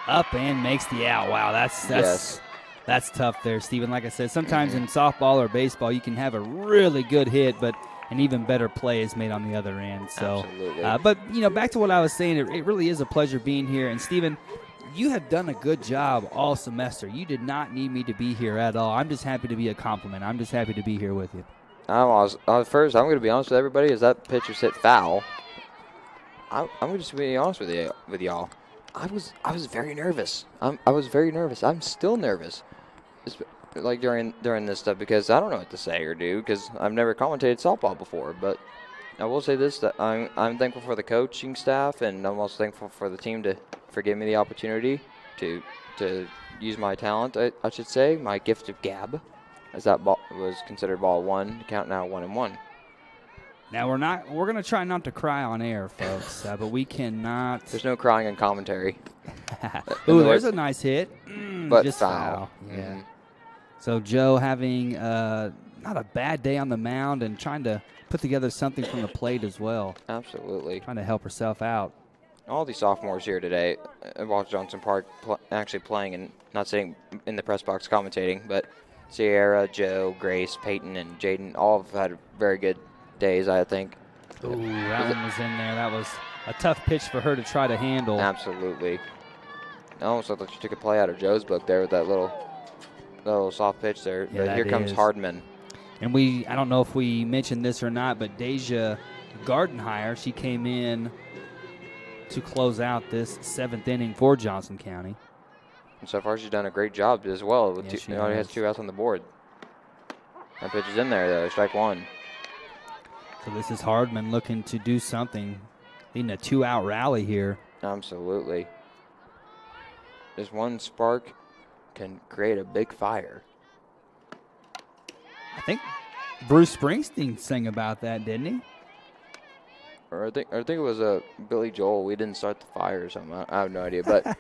Up and makes the out. Wow, that's tough there, Stephen. Like I said, sometimes in softball or baseball you can have a really good hit, but an even better play is made on the other end. So, Absolutely. But, back to what I was saying, it really is a pleasure being here. And, Stephen, you have done a good job all semester. You did not need me to be here at all. I'm just happy to be a compliment. I'm just happy to be here with you. First, I'm going to be honest with everybody. As that pitch was hit foul, I'm going to just be honest with y'all. I was very nervous. I was very nervous. I'm still nervous. Like during this stuff, because I don't know what to say or do, because I've never commentated softball before. But I will say this, that I'm thankful for the coaching staff, and I'm also thankful for the team for giving me the opportunity to use my talent, I should say, my gift of gab, as that ball was considered ball one, count now 1-1. Now we're going to try not to cry on air, folks, but we cannot. There's no crying in commentary. Ooh, there's a nice hit. But just foul. Yeah. Mm-hmm. So Joe having not a bad day on the mound and trying to put together something from the plate as well. Absolutely. Trying to help herself out. All these sophomores here today at Walter Johnson Park actually playing and not sitting in the press box commentating, but Sierra, Joe, Grace, Peyton, and Jaden all have had very good days, I think. Ooh, that one was in there. That was a tough pitch for her to try to handle. Absolutely. I almost looked like she took a play out of Joe's book there with that little soft pitch there. Yeah, but here comes Hardman. And I don't know if we mentioned this or not, but Deja Gardenhire, she came in to close out this 7th inning for Johnson County. And so far, she's done a great job as well. With Yes, she already has 2 outs on the board. That pitch is in there, though. Strike 1. So this is Hardman looking to do something, needing a 2-out rally here. Absolutely. Just one spark can create a big fire. I think Bruce Springsteen sang about that, didn't he? Or I think it was Billy Joel. We didn't start the fire or something. I have no idea. But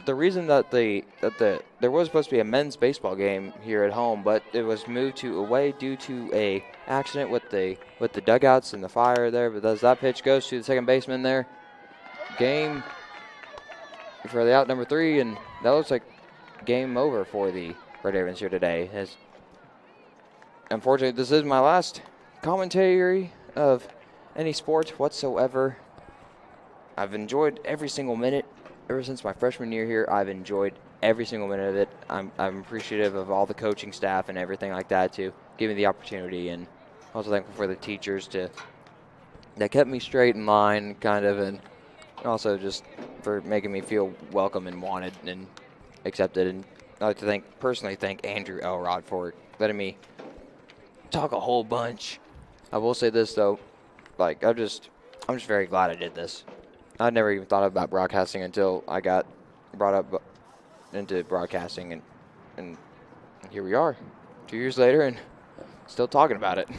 the reason that there was supposed to be a men's baseball game here at home, but it was moved to away due to a accident with the dugouts and the fire there. But as that pitch goes to the second baseman there, game for the out number 3, and that looks like game over for the Red Ravens here today. As unfortunately, this is my last commentary of any sport whatsoever. I've enjoyed every single minute. Ever since my freshman year here, I've enjoyed every single minute of it. I'm appreciative of all the coaching staff and everything like that to give me the opportunity, and also thankful for the teachers that kept me straight in line, kind of, and also just for making me feel welcome and wanted and accepted. And I'd like to personally thank Andrew Elrod for letting me talk a whole bunch. I will say this though, like I'm just very glad I did this. I never even thought about broadcasting until I got brought up into broadcasting, and here we are 2 years later and still talking about it.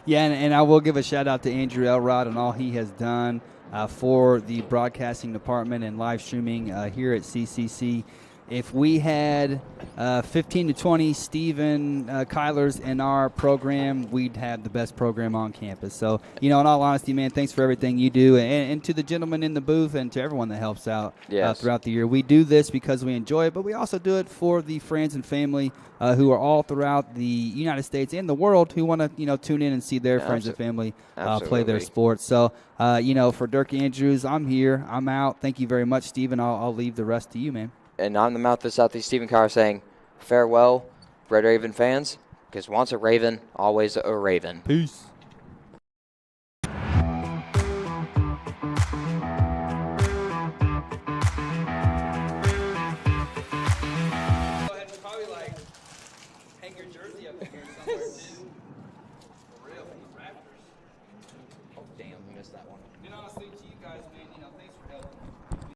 Yeah, and I will give a shout out to Andrew Elrod and all he has done for the broadcasting department and live streaming here at CCC. If we had 15 to 20 Stephen Kylers in our program, we'd have the best program on campus. So, in all honesty, man, thanks for everything you do. And to the gentleman in the booth and to everyone that helps out throughout the year. We do this because we enjoy it, but we also do it for the friends and family who are all throughout the United States and the world who want to, tune in and see their friends and family play their sports. So, for Dirk Andrews, I'm here. I'm out. Thank you very much, Stephen. I'll leave the rest to you, man. And I'm the mouth of Southeast Stephen Carr saying, farewell, Red Raven fans, because once a Raven, always a Raven. Peace.